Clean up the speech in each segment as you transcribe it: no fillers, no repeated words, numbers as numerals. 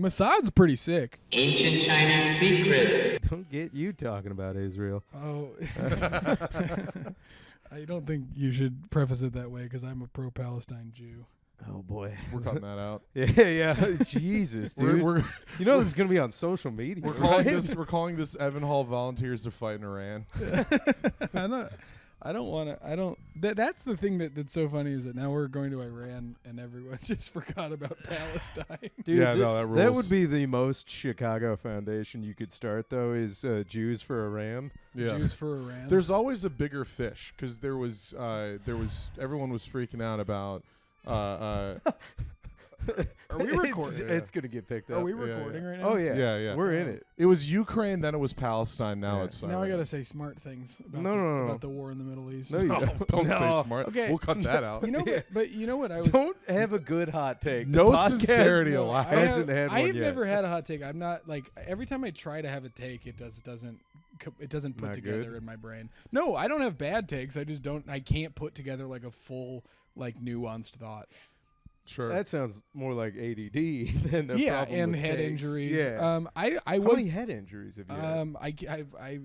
Mossad's pretty sick. Ancient Chinese secret. Don't get you talking about Israel. Oh. I don't think you should preface it that way because I'm a pro-Palestine Jew. Oh boy, We're cutting that out. yeah. Jesus, dude. We're You know this is gonna be on social media. we're calling this Evan Hall volunteers to fight in Iran. I don't want to. That's the thing that's so funny is that now we're going to Iran and everyone just forgot about Palestine. Dude, Yeah, no, that rules. That would be the most Chicago foundation you could start, though, is Jews for Iran. Yeah. Jews for Iran. There's always a bigger fish because there was everyone was freaking out about. Are we recording? It's gonna get picked up. Are we recording right now? Oh yeah, Yeah. We're in it. It was Ukraine, then it was Palestine. Now Yeah. it's Now I Iran. gotta say smart things about, No. about the war in the Middle East. No, you No, don't. don't No. say smart. Okay. We'll cut that out. You know, but you know what I was. Don't have a good hot take. No The podcast sincerity allowed. hasn't had one I have yet. never had a hot take. I'm not like every time I try to have a take, it doesn't put Not together good? in my brain. No, I don't have bad takes. I just don't. I can't put together like a full like nuanced thought. Sure. That sounds more like ADD than a Yeah, problem and with head takes. injuries. Yeah. I How was. many head injuries have you had?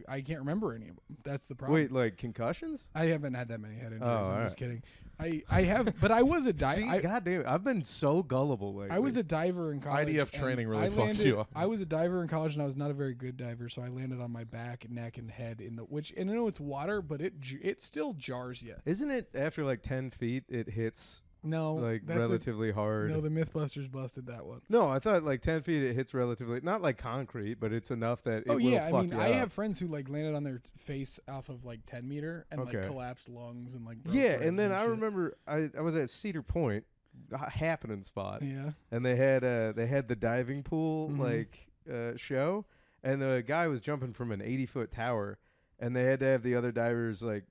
I can't remember any of them. That's the problem. Wait, like concussions? I haven't had that many head injuries. Oh, I'm all just right. kidding. I have, but I was a See, diver. goddamn, I've been so gullible lately. I was a diver in college. IDF and training really I fucks landed- you up. I was a diver in college, and I was not a very good diver, so I landed on my back, neck, and head in the which. And I know it's water, but it still jars you. Isn't it after like 10 feet it hits No, like that's relatively hard? no, the MythBusters busted that one. No, I thought like 10 feet it hits relatively, not like concrete, but it's enough that it Oh will yeah, fuck I mean, you I up. have friends who like landed on their face off of like 10 meter and like Okay. collapsed lungs and like broke Yeah, ribs and then I shit. remember I was at Cedar Point, a happening spot, Yeah. and they had the diving pool Mhm. show, and the guy was jumping from an 80-foot tower, and they had to have the other divers like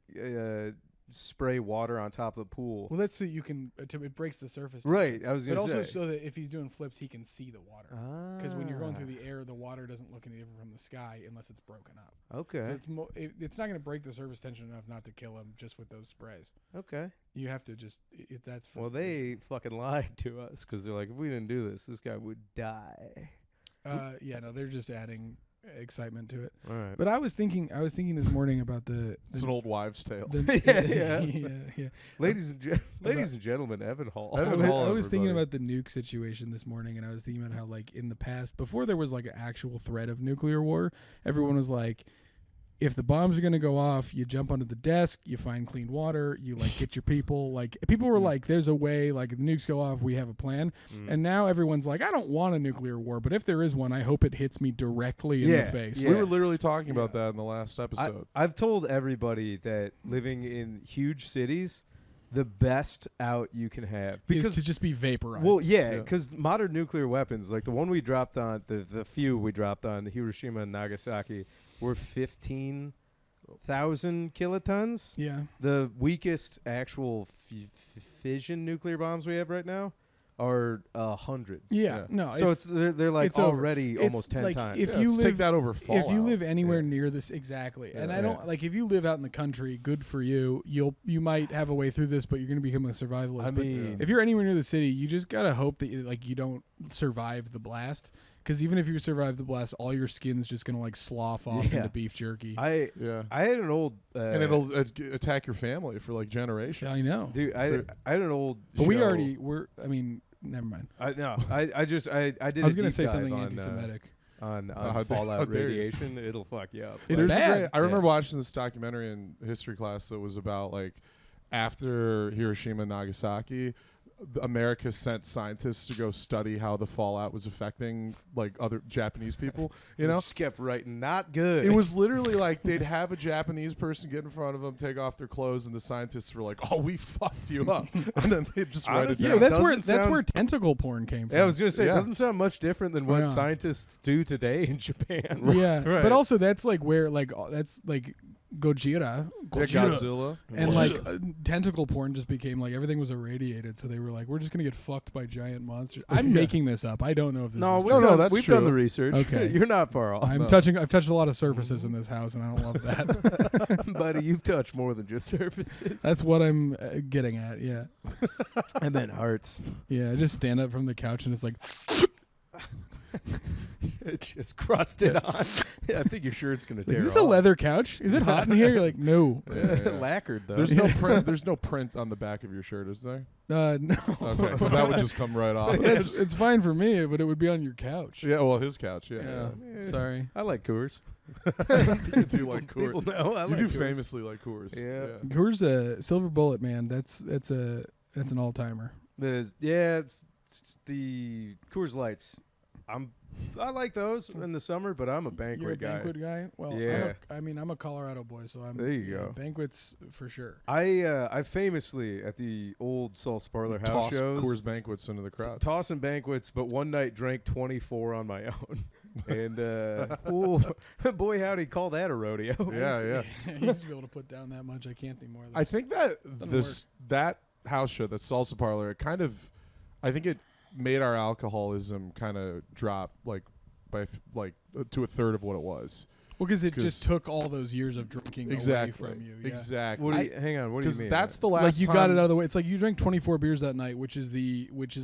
spray water on top of the pool. Well, that's so you can it breaks the surface. Right, I was But gonna also say. so that if he's doing flips, he can see the water. Because when you're going through Ah, the air, the water doesn't look any different from the sky unless it's broken up. okay, So it's not going to break the surface tension enough not to kill him just with those sprays. okay. You have to just that's for Well, they fucking lied to us because they're like, if we didn't do this guy would die. yeah, no, they're just adding excitement to it. All right. But I was thinking this morning about It's an old wives' tale. yeah. Ladies and gentlemen, Evan Hall. Evan I Hall, was thinking everybody. about the nuke situation this morning, and I was thinking about how, like, in the past, before there was like an actual threat of nuclear war, everyone was like, if the bombs are going to go off, you jump onto the desk, you find clean water, you like get your people. Like, people were like, there's a way, like, if the nukes go off, we have a plan. And now everyone's like, I don't want a nuclear war, but if there is one, I hope it hits me directly in the face. Yeah. We were literally talking about that in the last episode. I've told everybody that living in huge cities, the best out you can have Because to just be vaporized. well, yeah, Yeah. because modern nuclear weapons, like the one we dropped on, the few we dropped on Hiroshima and Nagasaki, were 15,000 kilotons. yeah. The weakest actual fission nuclear bombs we have right now are 100. Yeah, Yeah. no. So they're like it's over. already It's almost 10 like times. if Yeah, you let's live take that over Fallout. if you live anywhere Yeah. near this exactly, and Yeah. I don't like if you live out in the country, good for you. You might have a way through this, but you're going to become a survivalist. I But mean, if you're anywhere near the city, you just gotta hope that you don't survive the blast. Because even if you survive the blast, all your skin's just gonna like slough off Yeah. into beef jerky. I Yeah. had an old And it'll attack your family for like generations. I know, dude. I had an old. but we show. already were. I mean, never mind. I no. I did. I was a gonna deep say dive something on, anti-Semitic. on how fallout dare you. radiation. It'll fuck you up. It's But- There's bad. I remember Yeah. watching this documentary in history class that was about like after Hiroshima and Nagasaki, America sent scientists to go study how the fallout was affecting like other Japanese people. You know, Just kept writing, not good. it was literally like they'd have a Japanese person get in front of them, take off their clothes, and the scientists were like, "Oh, we fucked you up," and then they'd just write it Honestly, Yeah, down. that's where doesn't sound- tentacle porn came from. Yeah, I was gonna say Yeah. it doesn't sound much different than what Yeah. scientists do today in Japan. Yeah, Right. but also that's like where that's like Gojira, Godzilla. and like tentacle porn just became like everything was irradiated, so they were like, we're just gonna get fucked by giant monsters. I'm making this up. I don't know if this No, is we've true. no, done, that's we've true. done the research. Okay. You're not far off, I've No. touched a lot of surfaces in this house, and I don't love that. buddy. You've touched more than just surfaces. That's what I'm getting at. Yeah, I meant hearts. yeah. I just stand up from the couch and it's like, It's just crusted on. Yeah, I think your shirt's gonna tear Is this off. a leather couch? Is it hot in here? You're like, no. Lacquered though. There's no print. There's no print on the back of your shirt, is there? No. Okay, 'cause that would just come right off. It's fine for me, but it would be on your couch. Yeah, well, his couch. Yeah, Yeah. Yeah. Sorry. I like Coors. You do like People Coors. know I You like do Coors. famously like Coors. Yeah. Coors Silver Bullet, man. That's an all timer. It's the Coors Lights. I like those in the summer, but I'm a banquet You're a guy. banquet guy. Well, Yeah. I'm a Colorado boy, so I'm. There you go. Banquets for sure. I famously at the old Salsa Parlor house Toss shows Coors banquets into the crowd. tossing banquets, but one night drank 24 on my own. And ooh, boy howdy, call that a rodeo. Yeah. I used to be able to put down that much. I can't anymore. I think that Doesn't that house show, that salsa parlor, it kind of, I think it made our alcoholism kind of drop to a third of what it was. Well, because it just took all those years of drinking away from you. Yeah. Exactly. Hang on, what do you mean? Because that's the last Like you time got it out of the way. It's like you drank 24 beers that night, which is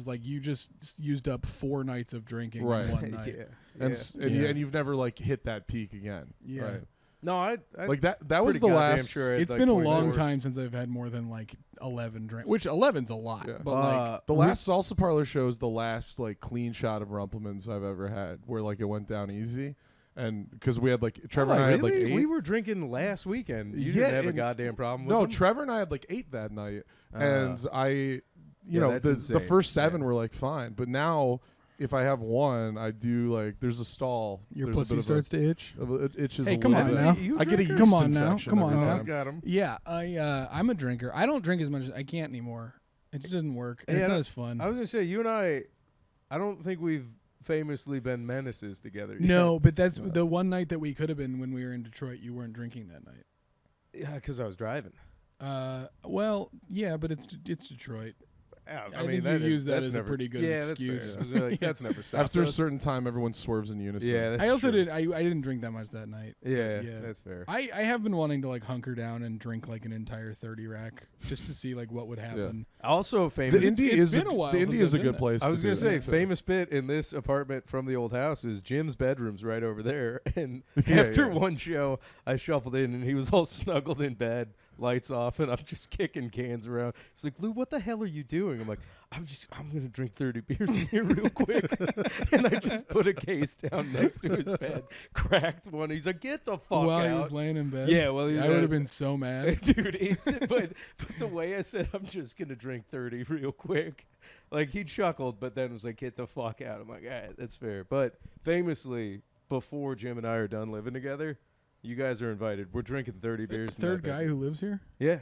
like you just used up 4 nights of drinking Right. in one night. yeah. And you've never like hit that peak again. Yeah. Right. No, I Like that was pretty the goddamn last. sure I had It's like been a 24. long time since I've had more than like 11 drinks, which 11's a lot. Yeah. But like The last salsa parlor show is the last like clean shot of Rumplemans I've ever had, where like it went down easy, and because we had like Trevor and I had like really? 8. We were drinking last weekend. You Yeah, didn't have a and- goddamn problem with No, them? Trevor and I had like 8 that night, and you Yeah, know, that's the insane. first 7 Yeah. were like fine, but now if I have one, I do like there's a stall. your there's a pussy bit starts to itch. it itches Hey, a come little on bit. now. You I get a drinker? yeast Come on now. infection Come every on now. time. Got him. Yeah, I'm a drinker. I don't drink as much as I can't anymore. It just doesn't work. And Yeah, it's I not don't- as fun. I was gonna say you and I don't think we've famously been menaces together. yet. No, but that's the one night that we could have been when we were in Detroit. You weren't drinking that night. Yeah, because I was driving. Well, yeah, but it's Detroit. Yeah, I think you use that that's as a never- pretty good yeah, excuse. That's, fair. I was like, Yeah. that's never stopped. After a us. certain time, everyone swerves in unison. Yeah, that's I also true. did. I didn't drink that much that night. Yeah, Yeah. that's fair. I have been wanting to like hunker down and drink like an entire 30 rack just to see like what would happen. Also famous. The Indy it's is been a while the since Indy I've is a been good there. place. I was to gonna do say that. famous bit in this apartment from the old house is Jim's bedroom's right over there. And Yeah, after yeah. one show, I shuffled in and he was all snuggled in bed, lights off, and I'm just kicking cans around. He's like, "Lou, what the hell are you doing?" I'm like, I'm gonna drink 30 beers in here real quick." And I just put a case down next to his bed, cracked one. He's like, "Get the fuck While he out." was laying in bed. Yeah, well, he I was- would have been so mad. Dude, but the way I said I'm just gonna drink 30 real quick, like he chuckled, but then was like, "Get the fuck out." I'm like, "All right, that's fair." But famously, before Jim and I are done living together, you guys are invited. We're drinking 30 beers. in Third that guy bedroom. who lives here. Yeah,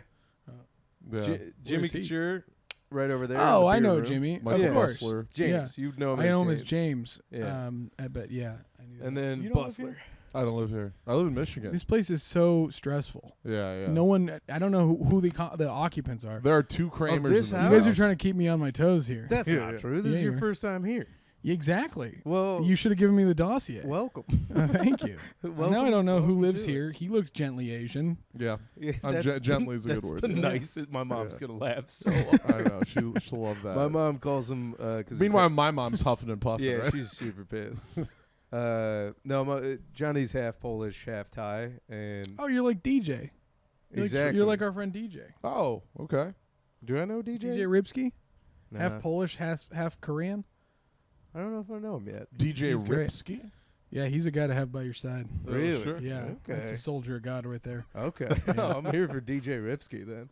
Yeah. Jimmy is he? Couture, right over there. in Oh, the I beer know room. Jimmy. Michael of course. Bustler. James, you know him. I as know him James. as James. Yeah. I bet. Yeah. I knew And that. then You don't live Bustler. here? I don't live here. I live in Michigan. This place is so stressful. Yeah. No one. I don't know who the occupants are. There are 2 Kramers in this this house? You guys are house. trying to keep me on my toes here. That's Yeah, not yeah. true. This is Yeah, your you're- first time here. Exactly. Well, You should have given me the dossier. welcome. Thank you. now I don't know who Welcome lives to it. here. He looks gently Asian. Yeah. Yeah, gently is a good that's word, The yeah. nicest. My mom's Yeah. gonna laugh so hard. I know. She'll love that. My mom calls him. Meanwhile, my mom's huffing and puffing. yeah, right? she's super pissed. No, Johnny's half Polish, half Thai, and Oh, you're like DJ. exactly. You're like our friend DJ. Oh, okay. Do I know DJ? DJ Ripsky, Nah. half Polish, half Korean. I don't know if I know him yet. DJ He's great. Ripsky. Yeah, he's a guy to have by your side. Oh, Really? sure. Yeah, that's Okay. a soldier of God right there. Okay. I'm here for DJ Ripsky then.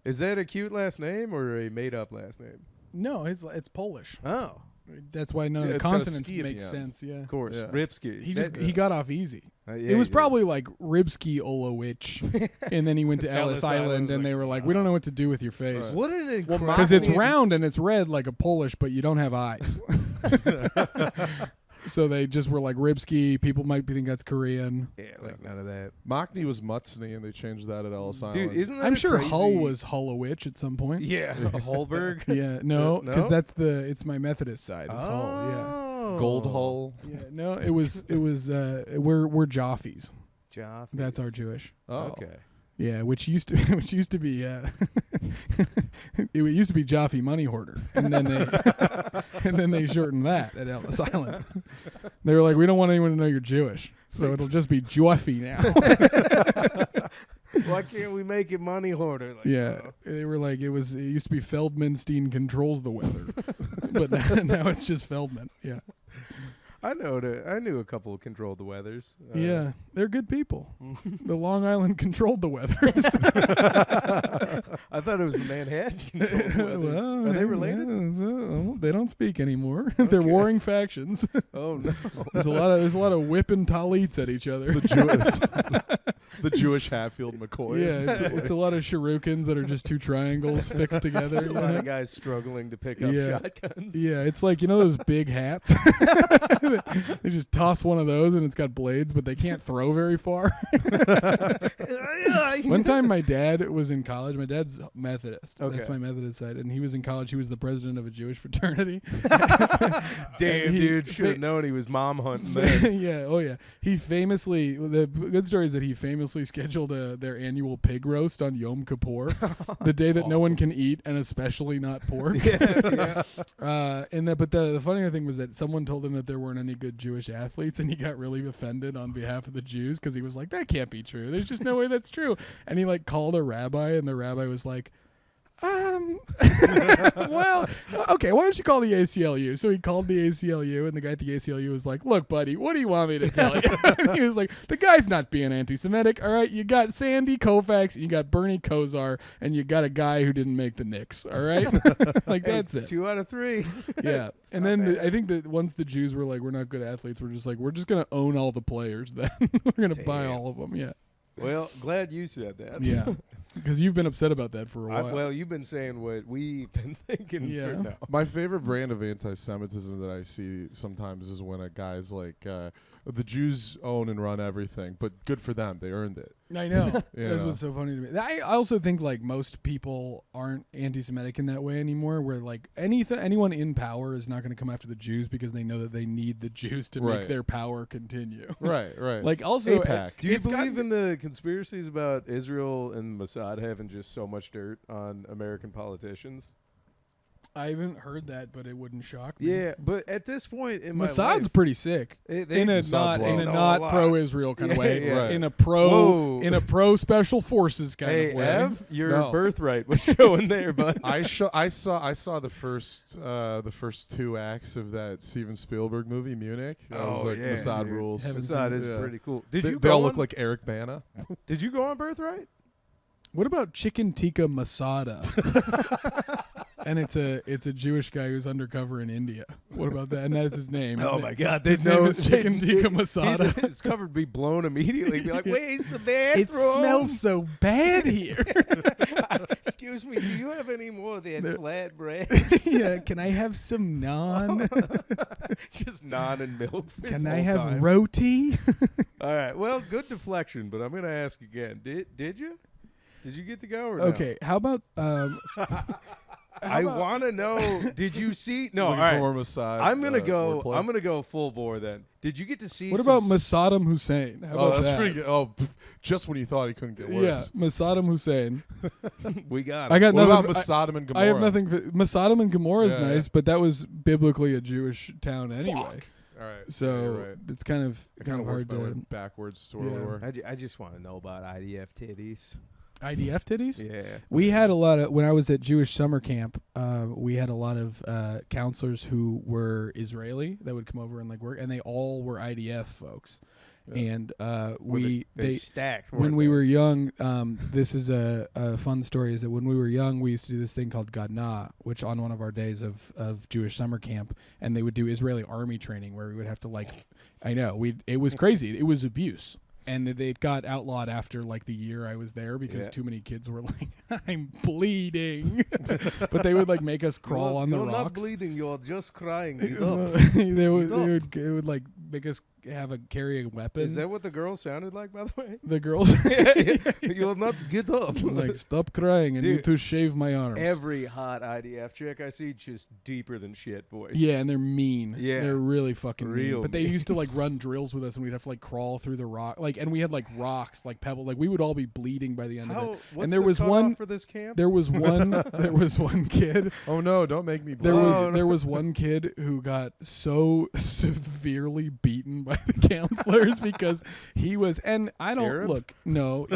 Is that a cute last name or a made-up last name? No, it's Polish. Oh, That's why none of Yeah, the it's got a consonants ski at make the end. sense. Yeah. of course, Yeah. Ripsky. He got off easy. Yeah, It was he did. probably like Ribsky Olowich, and then he went to Ellis Ellis Island, Island, and like, they were like, "We don't know what to do with your face." What an incredible. Because it's round and it's red like a Polish, but you don't have eyes. So they just were like Ribsky. People might think that's Korean. Yeah, like none of that. Mockney was Mutsney, and they changed that at Ellis Island. Dude, isn't that I'm a sure crazy... Hull was Hullowich at some point. Yeah, Holberg. Yeah, no, No? because it's my Methodist side. Is Hull. Yeah. Gold Hull. Yeah, no, it was we're Jaffies. Jaffies. That's our Jewish. Oh, Okay. Yeah, which used to it used to be Jaffe Money Hoarder, and then they and then they shortened that at Ellis Island. They were like, we don't want anyone to know you're Jewish, so it'll just be Joffy now. Why can't we make it money hoarder? Like, Yeah, they were like, it used to be Feldmanstein controls the weather, but now it's just Feldman. Yeah, I knew a couple of controlled the weathers. yeah, they're good people. The Long Island controlled the weathers. I thought it was the Manhattan controlled the weathers. Well, Are they related? yeah, they don't speak anymore. They're warring factions. Oh no! There's a lot of whipping talits at each other. The Jewish Hatfield McCoys. Yeah, it's a lot of shurikens that are just two triangles fixed together. There's a you lot know? of guys struggling to pick up Yeah. shotguns. Yeah, it's like, you know those big hats? They just toss one of those and it's got blades, but they can't throw very far. One time my dad was in college. My dad's Methodist. Okay. That's my Methodist side. And he was in college. He was the president of a Jewish fraternity. Damn, he dude, should have known he was mom hunting then. Yeah, oh yeah. He famously, the good story is that he famously scheduled their annual pig roast on Yom Kippur, the day that no one can eat, and especially not pork. Yeah. But the funnier thing was that someone told him that there weren't any good Jewish athletes, and he got really offended on behalf of the Jews because he was like, that can't be true. There's just no way that's true. And he like called a rabbi, and the rabbi was like, well, okay, why don't you call the ACLU? So he called the ACLU, and the guy at the ACLU was like, look, buddy, what do you want me to tell you? And he was like, the guy's not being anti-Semitic, all right? You got Sandy Koufax, and you got Bernie Kosar, and you got a guy who didn't make the Knicks, all right? Like, that's it. 2 out of 3. Yeah. And then I think that once the Jews were like, we're not good athletes, we're just like, we're just going to own all the players then. We're going to buy all of them, yeah. Well, glad you said that. Yeah. Because you've been upset about that for a while. Well, you've been saying what we've been thinking Yeah. for now. My favorite brand of anti-Semitism that I see sometimes is when a guy's like, the Jews own and run everything, but good for them. They earned it. I know. You That's know. what's so funny to me. I also think like most people aren't anti-Semitic in that way anymore. Where like anyone in power is not going to come after the Jews because they know that they need the Jews to make Right. their power continue. Right. Like also, AIPAC. Do you it's believe in the conspiracies about Israel and Mossad having just so much dirt on American politicians? I haven't heard that, but it wouldn't shock me. Yeah, but at this point in my Mossad's life, pretty sick. they In a Mossad's not well. in a know a not lot. pro-Israel kind of way. Yeah, Right. In a Whoa. pro special forces kind Hey, of way. Ev, your No. birthright was showing there, bud. I saw the first 2 acts of that Steven Spielberg movie Munich. I was like, Mossad dude. rules. Haven't Mossad seen is it. pretty cool. Did They, you they go all look on- like Eric Bana. Did you go on Birthright? What about Chicken Tikka Masada? And it's a Jewish guy who's undercover in India. What about that? And that is his name. His Oh name- my God! His name is Chicken Tikka Masada. His cover would be blown immediately. Be like, "Where's the bathroom?" It smells so bad here. Excuse me. Do you have any more of that flat bread? Yeah, can I have some naan? Just naan and milk. For Can this I whole have time. roti? All right. Well, good deflection, but I'm gonna ask again. Did you? Did you get to go or no? Okay, how about I want to know. Did you see? No. All Looking right. for more Mossad. I'm gonna go. wordplay. I'm gonna go full bore then. Did you get to see? what some about Saddam Hussein? How Oh, about that's that? pretty good. Oh, just when you thought he couldn't get Yeah, worse. Saddam Hussein. We got. I it. got What nothing. about Mossad and Gomorrah? I have nothing. Sodom and Gomorrah is Yeah, nice, yeah. but that was biblically a Jewish town anyway. Fuck. All right. So yeah, you're right. it's kind of I kind of hard worked my way to backwards to where Yeah. we were. I just want to know about IDF titties. IDF titties. Yeah. We had a lot of when I was at Jewish summer camp. We had a lot of counselors who were Israeli that would come over and like work, and they all were IDF folks. Yeah. And They stacked. when weren't we they? were young, this is a fun story. Is that when we were young, we used to do this thing called Gadna, which on one of our days of Jewish summer camp, and they would do Israeli army training where we would have to like, I know it was crazy. It was abuse. And they got outlawed after like the year I was there because Yeah. too many kids were like, "I'm bleeding," but they would like make us crawl on the you're rocks. not bleeding. You're just crying. Get up. It would like make us carry a weapon. Is that what the girl sounded like, by the way? The girls You'll not get up. like, stop crying, and you Dude, to shave my arms. Every hot IDF chick I see, just deeper than shit voice. Yeah, and they're mean. Yeah. They're really fucking mean. Real But they mean. used to like run drills with us, and we'd have to like crawl through the rock, like, and we had like rocks, like pebble, like we would all be bleeding by the end of it. What's And there the was cutoff one. for this camp? There was one. There was one kid. Oh no! Don't make me. There blush. was no. there was one kid who got so severely beaten by the counselors because he was, and I don't Arab? look. No,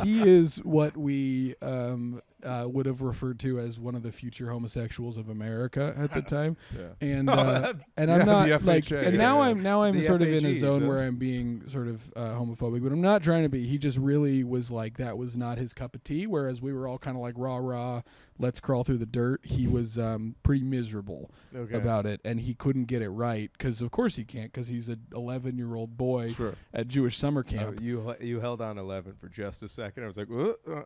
he is what we would have referred to as one of the future homosexuals of America at the time. Yeah. And Oh, and yeah, I'm not the like, FHA, and yeah, now yeah. I'm The sort of in a FHEs, zone huh? where I'm being sort of homophobic, but I'm not trying to be. He just really was like, that was not his cup of tea. Whereas we were all kind of like rah, let's crawl through the dirt. He was pretty miserable Okay. about it, and he couldn't get it right because of course he can't, because he's an 11-year-old boy Sure. at Jewish summer Oh, camp. you held on 11 for just a second. I was like,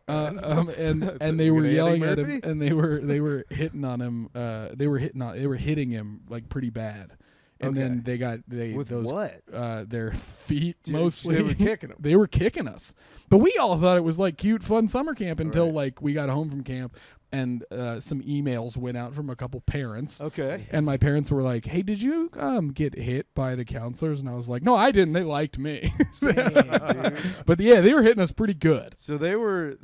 And they We're were gonna yelling Eddie at him, Murphy? and they were hitting on him. They were hitting him like pretty bad. And Okay. then they got with those what? their feet Dude, mostly. they were kicking 'em. They were kicking us, but we all thought it was like cute, fun summer camp until Right. like we got home from camp, and some emails went out from a couple parents. Okay. And my parents were like, "Hey, did you get hit by the counselors?" And I was like, "No, I didn't. They liked me." Damn, dude. But yeah, they were hitting us pretty good. So they were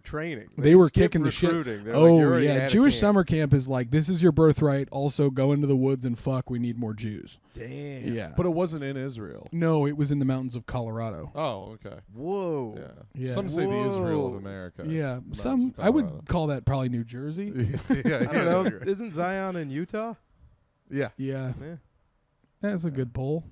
training. They were skipped kicking the shit. recruiting. They're like, "You're Oh already yeah, at a Jewish camp." summer camp is like, this is your birthright. Also, go into the woods and fuck. We need more Jews. Damn. Yeah. But it wasn't in Israel. No, it was in the mountains of Colorado. Oh, okay. Whoa. Yeah. Yeah. Some say the Israel of Whoa. America. Yeah, The some mountains of I would Colorado. call that probably New Jersey. yeah, I don't know. Isn't Zion in Utah? Yeah. Yeah, Yeah. that's a good poll.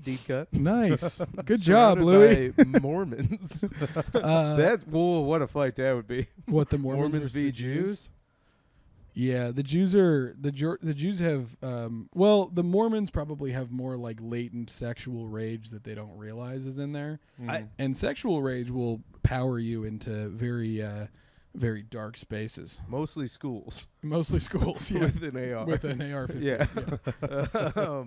Deep cut. Nice, good job, Louis. Surrounded by Mormons. That's what a fight that would be. What the Mormons, Mormons versus v. the Jews. Yeah, the Jews are the Jews have well, the Mormons probably have more like latent sexual rage that they don't realize is in there, and sexual rage will power you into very dark spaces. Mostly schools Mostly schools, yeah, with an AR. with an AR-15. Yeah.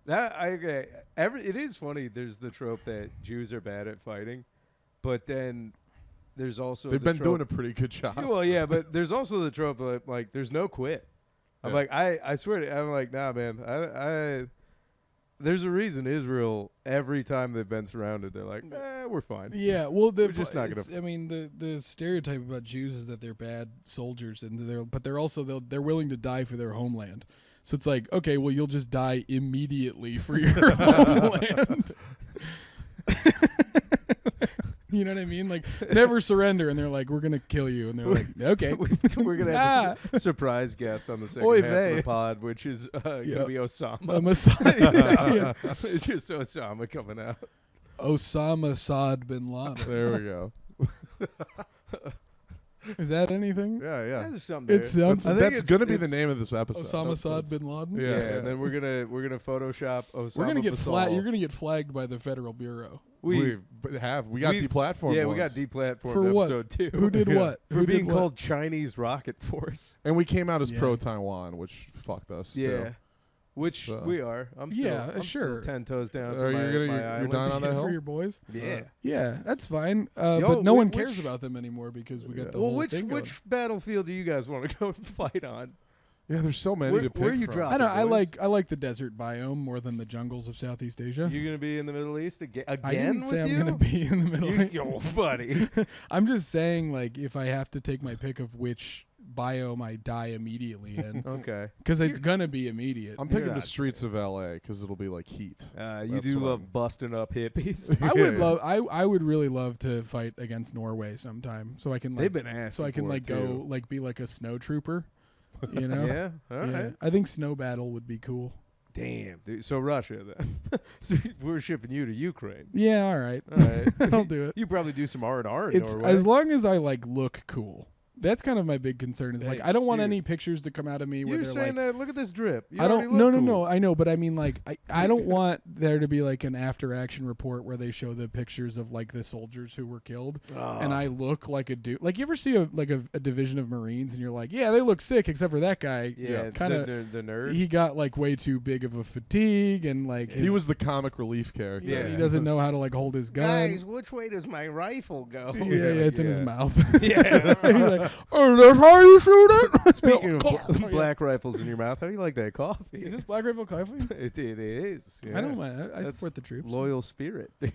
It is funny. There's the trope that Jews are bad at fighting, but then there's also They've the been trope, doing a pretty good job. Well, yeah, but there's also the trope of like there's no quit. I'm Yeah. like I swear to, I'm like, nah, man. I there's a reason Israel every time they've been surrounded they're like, we're fine. Yeah, well, We're just not gonna I mean, the stereotype about Jews is that they're bad soldiers, and they're also they're willing to die for their homeland. So it's like, okay, well, you'll just die immediately for your homeland. You know what I mean? Like, never surrender, and they're like, we're gonna kill you, and they're like, okay, We're gonna have a surprise guest on the second Oy half of vey. the pod, which is Yeah. gonna be Osama. Messiah. It's just Osama coming out. Osama Saad bin Laden. There we go. Is that anything? Yeah, yeah. There's something It there. sounds. I think That's gonna be the it's- name of this episode. Osama Saad bin Laden. Yeah. Yeah, and then we're gonna Photoshop Osama. We're gonna get Basal. You're gonna get flagged by the Federal Bureau. We got we've- deplatformed. Yeah, we got once. deplatformed For what? episode 2. Who did Yeah. what? For Who did being what? called Chinese Rocket Force. and we came out as Yeah. pro Taiwan, which fucked us. Yeah. Too. Which So- we are. I'm still, Yeah, I'm sure. still 10 toes down. Are for you my, gonna- my you're island. down on that hill? for your boys. Yeah. Yeah, that's fine. Yo, But no one which- cares about them anymore because we got the Well, whole which thing going. battlefield do you guys want to go fight on? Yeah, there's so many Where- to pick where you from. drop- I don't. I boys. like the desert biome more than the jungles of Southeast Asia. You're gonna be in the Middle East again? I Again didn't say with I'm you? gonna be in the middle. Yo, buddy. I'm just saying, like, if I have to take my pick of which biome I die immediately in, Okay. because it's gonna be immediate. I'm You're picking the not- streets of LA because it'll be like heat. You That's do what love I'm- busting up hippies. I would Yeah. love. I would really love to fight against Norway sometime, so I can. Like, They've been asking so I can for like it, go too. like be like a snow trooper. You know. Yeah. All right. Yeah. I think snow battle would be cool. Damn, dude. So Russia then. So we're shipping you to Ukraine. Yeah. All right. All right. I'll do it. You probably do some R&R in It's Norway. as long as I like look cool. That's kind of my big concern. Is like Hey, I don't want dude. any pictures to come out of me where You're they're saying like. that? Look at this drip. You I already don't. No, look no, cool. no. I know, but I mean, like, I don't want there to be like an after action report where they show the pictures of like the soldiers who were killed, and I look like a dude. Like, you ever see a division of Marines, and you're like, yeah, they look sick, except for that guy. Yeah, kind of. the nerd. He got like way too big of a fatigue, and like He was the comic relief character. Yeah. he doesn't know how to like hold his gun. Guys, which way does my rifle go? Yeah, it's in his mouth. Yeah. He's like, oh, that's how you shoot it. Speaking of Oh, yeah. black rifles in your mouth, how do you like that coffee? Is this Black Rifle coffee? It is. Yeah. I don't mind. I That's support the troops. Loyal spirit, dude.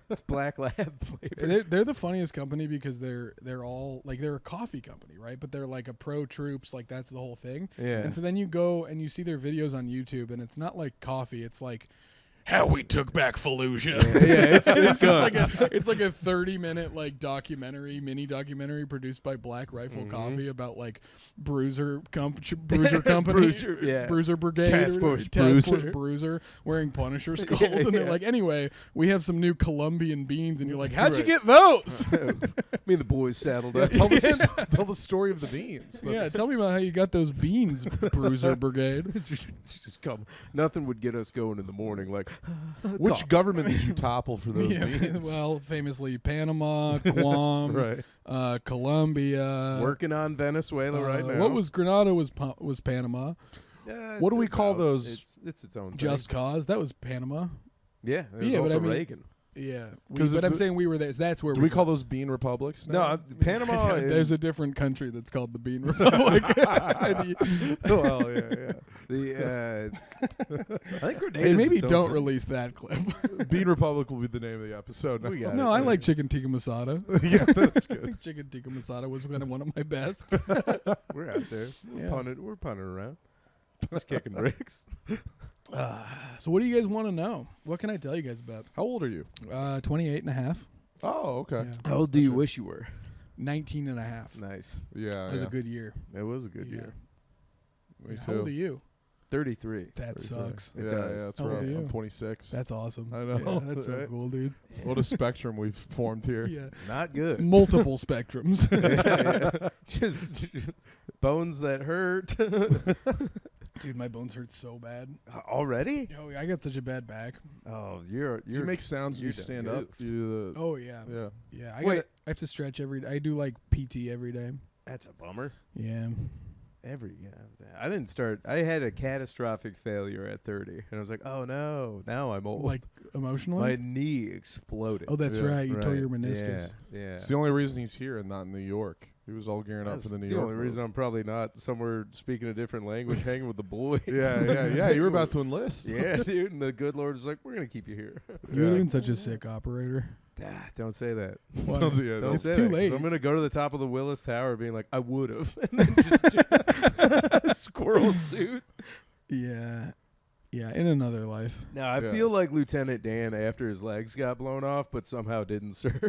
It's black lab flavor. They're the funniest company because they're all like they're a coffee company, right? But they're like a pro troops, like that's the whole thing. Yeah. And so then you go and you see their videos on YouTube, and it's not like coffee. It's like how we took back Fallujah. Yeah, it's just good. it's like a 30-minute like mini documentary produced by Black Rifle Coffee about like Bruiser Company, Bruiser Brigade, Task or Force Task Force Bruiser. Bruiser wearing Punisher skulls, and they're yeah. like, anyway, we have some new Colombian beans, and you're like, how'd you Right. get those? Me and the boys saddled up. Tell the story of the beans. Yeah, That's- tell me about how you got those beans, Bruiser Brigade. just come. Nothing would get us going in the morning. Like, Which coffee. government did you topple for those Yeah, beans? well, famously Panama, Guam, Right. Colombia. Working on Venezuela right now. What was Grenada was Panama. What do we call those? It's its own Just thing. Cause, that was Panama. Yeah, there's Yeah, but also I mean- Reagan. Yeah, 'Cause but if I'm it- saying we were there. So that's where Do we call those bean republics? No, Now? Panama. There's a different country that's called the Bean Republic. Well, yeah. I think Grenada. Hey, maybe don't release that clip. Bean Republic will be the name of the episode. We got No, it. I like chicken tikka masala. yeah, that's I good. think chicken tikka masala was kind of one of my best. We're out there. Yeah. We're punting around. Just kicking bricks. So what do you guys want to know? What can I tell you guys about? How old are you? 28 and a half. Oh, okay. Yeah. How old do you wish you were? 19 and a half. Nice. Yeah, That was a good year. It was a good Yeah. year. Me How old are too. you? 33. That 33. sucks. It Yeah, does. yeah, that's How old rough. are you? I'm 26. That's awesome. I know, Yeah, that's so right? cool, dude. What a spectrum we've formed here. Yeah. Not good. Multiple spectrums. Yeah. Just bones that hurt. Dude, my bones hurt so bad. Already? Oh, I got such a bad back. Oh, you're. Do you make sounds when you're you stand up? goofed. Do you Oh yeah. yeah. Yeah. Wait. I have to stretch I do like PT every day. That's a bummer. Yeah. I didn't start. I had a catastrophic failure at 30, and I was like, "Oh no, now I'm old." Like emotionally. my knee exploded. Oh, that's Yeah, right. You tore Right. your meniscus. Yeah. It's the only reason he's here and not in New York. He was all gearing up That's for the New the York. only move. reason I'm probably not somewhere speaking a different language, hanging with the boys. Yeah. You were about to enlist. Yeah, dude. And the good Lord was like, "We're gonna keep you here." You would have Yeah. been such a sick operator. Don't say that. Why? Don't do- yeah, Don't It's say too that, 'cause late. I'm gonna go to the top of the Willis Tower, being like, "I would have," and then just squirrel suit. Yeah. Yeah. In another life. No, I Yeah. feel like Lieutenant Dan after his legs got blown off, but somehow didn't serve.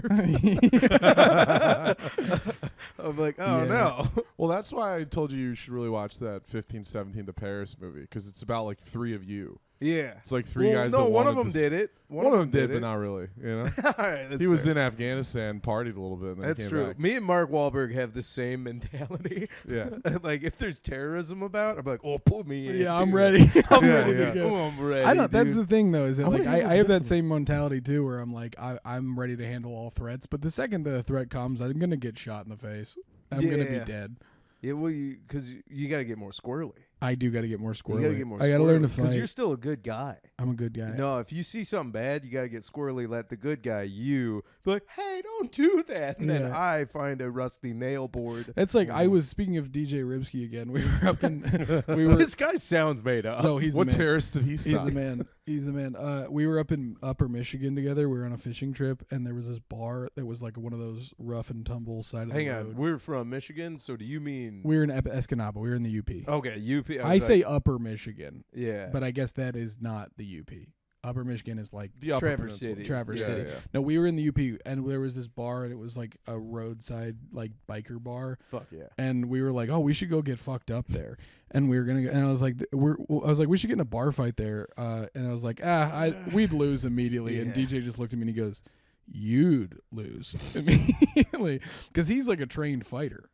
I'm like, oh Yeah. no. Well, that's why I told you should really watch that 1517 to Paris movie, because it's about like three of you. Yeah. It's like three Well, guys. no, that one of wanted them to did it. One of them did, it. but not really. You know, All right, that's he was fair. in Afghanistan, partied a little bit, and then That's came true. back. Me and Mark Wahlberg have the same mentality. Yeah. Like if there's terrorism about, I'm like, oh, put me in. Yeah, I'm dude. ready. I'm Yeah, ready yeah. to go. Oh, I'm ready. I don't. That's dude. the thing, though, is that I like wanna hear I have that different- same mentality too, where I'm like I'm ready to handle all threats, but the second the threat comes, I'm gonna get shot in the face. I'm gonna be Yeah. dead. Yeah, well, because you got to get more squirrely. I do got to get more squirrely. You got to get more. I got to learn to because fight. you're still a good guy. I'm a good guy. No, if you see something bad, you got to get squirrely. Let the good guy, you, be like, hey, don't do that. And then Yeah. I find a rusty nail board. That's like I was speaking of DJ Ribsky again. We were up in we were This guy sounds made up. no, he's What the man. terrorist did he He's stop? the man. He's the man. We were up in Upper Michigan together. We were on a fishing trip, and there was this bar that was like one of those rough and tumble side of Hang the on. road. We're from Michigan, so do you mean. We were in Escanaba. We were in the UP. Okay, UP. I was say like, Upper Michigan, yeah. but I guess that is not the UP. Upper Michigan is like The Upper Traverse Peninsula. City. Traverse Yeah, City. yeah. No, we were in the UP, and there was this bar, and it was like a roadside like biker bar. Fuck yeah. And we were like, oh, we should go get fucked up there. And we were gonna go, and I was like, we should get in a bar fight there. And I was like, we'd lose immediately. And Yeah. DJ just looked at me and he goes, you'd lose immediately, because he's like a trained fighter.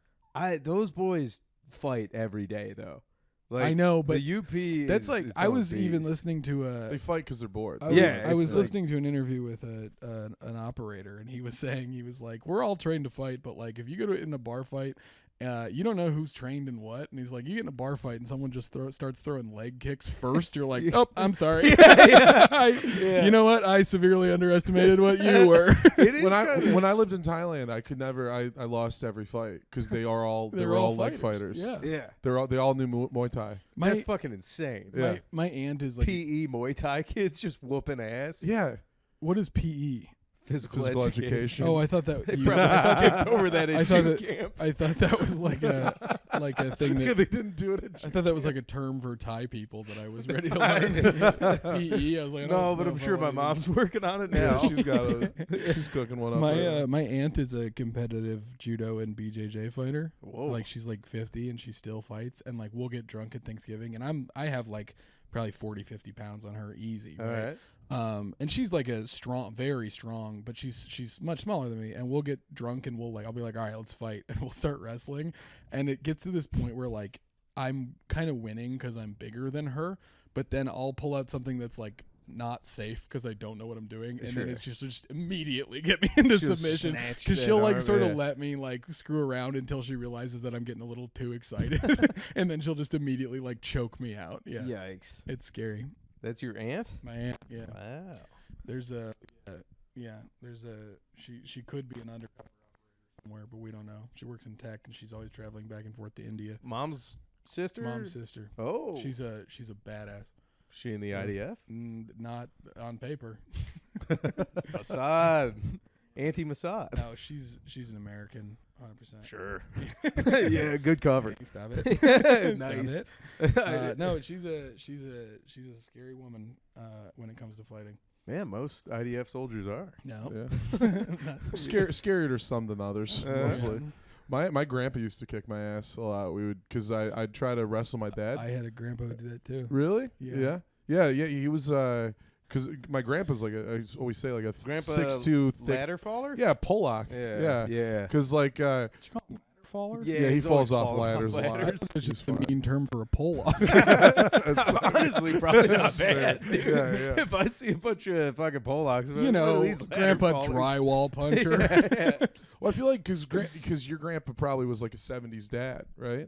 Those boys fight every day though. Like, I know, but the UP. that's is like its I own was even beast. listening to They fight because they're bored. I was it's like- listening to an interview with an operator, and he was saying, he was like, we're all trained to fight, but like if you go in a bar fight, you don't know who's trained in what. And he's like, you get in a bar fight and someone just starts throwing leg kicks first. You're like, oh, I'm sorry. Yeah. You know what? I severely underestimated what you were. It is When I lived in Thailand, I could never. I lost every fight because they were all leg fighters. Yeah. yeah. They all knew Muay Thai. That's fucking insane. Yeah. My aunt is like, PE Muay Thai kids just whooping ass. Yeah, what is PE? physical education. Oh, I thought that They you, probably skipped over that I in thought shoot that- camp. I thought that was like a thing Yeah, that they didn't do it. I thought that was like a term for Thai people that I was ready to learn. PE. I was like, I No, don't but know I'm if I sure my wanna mom's working on it Yeah, now. she's cooking one up. My aunt is a competitive judo and BJJ fighter. Whoa. Like she's like 50 and she still fights, and like we'll get drunk at Thanksgiving, and I have like probably 40-50 pounds on her easy. All Right? right. And she's like a strong, very strong, but she's much smaller than me. And we'll get drunk and I'll be like, all right, let's fight, and we'll start wrestling. And it gets to this point where like I'm kind of winning because I'm bigger than her, but then I'll pull out something that's like not safe because I don't know what I'm doing, and then it's just immediately get me into She'll submission snatch because that she'll like arm, sort yeah. of let me like screw around until she realizes that I'm getting a little too excited, and then she'll just immediately like choke me out. Yeah, Yikes. it's scary. That's your aunt? My aunt, yeah. Wow. There's a, she could be an undercover operator somewhere, but we don't know. She works in tech, and she's always traveling back and forth to India. Mom's sister? Mom's sister. Oh. She's a badass. She in the IDF? Not on paper. Mossad. Anti-Mossad. No, she's an American, 100%. Sure. Yeah, good cover. Stop it. Nice. Stop it. No, she's a scary woman when it comes to fighting. Yeah, most IDF soldiers are. No. Yeah. Scarier to some than others, mostly. Yeah. My grandpa used to kick my ass a lot. We would, because I'd try to wrestle my dad. I had a grandpa who did that too. Really? Yeah. Yeah. He was, because my grandpa's like I always say like a Grandpa 6'2" thick. Ladder faller? Yeah, Pollock. Yeah. Yeah. Because like, Did you call him ladder faller? yeah, he he's falls always off falling ladders a lot. ladders. It's just a mean term for a pole lock. Honestly, probably not That's fair. bad. Dude. Yeah. If I see a bunch of fucking Polacks, You know, grandpa drywall puncher. Yeah. Well, I feel like because your grandpa probably was like a '70s dad, right?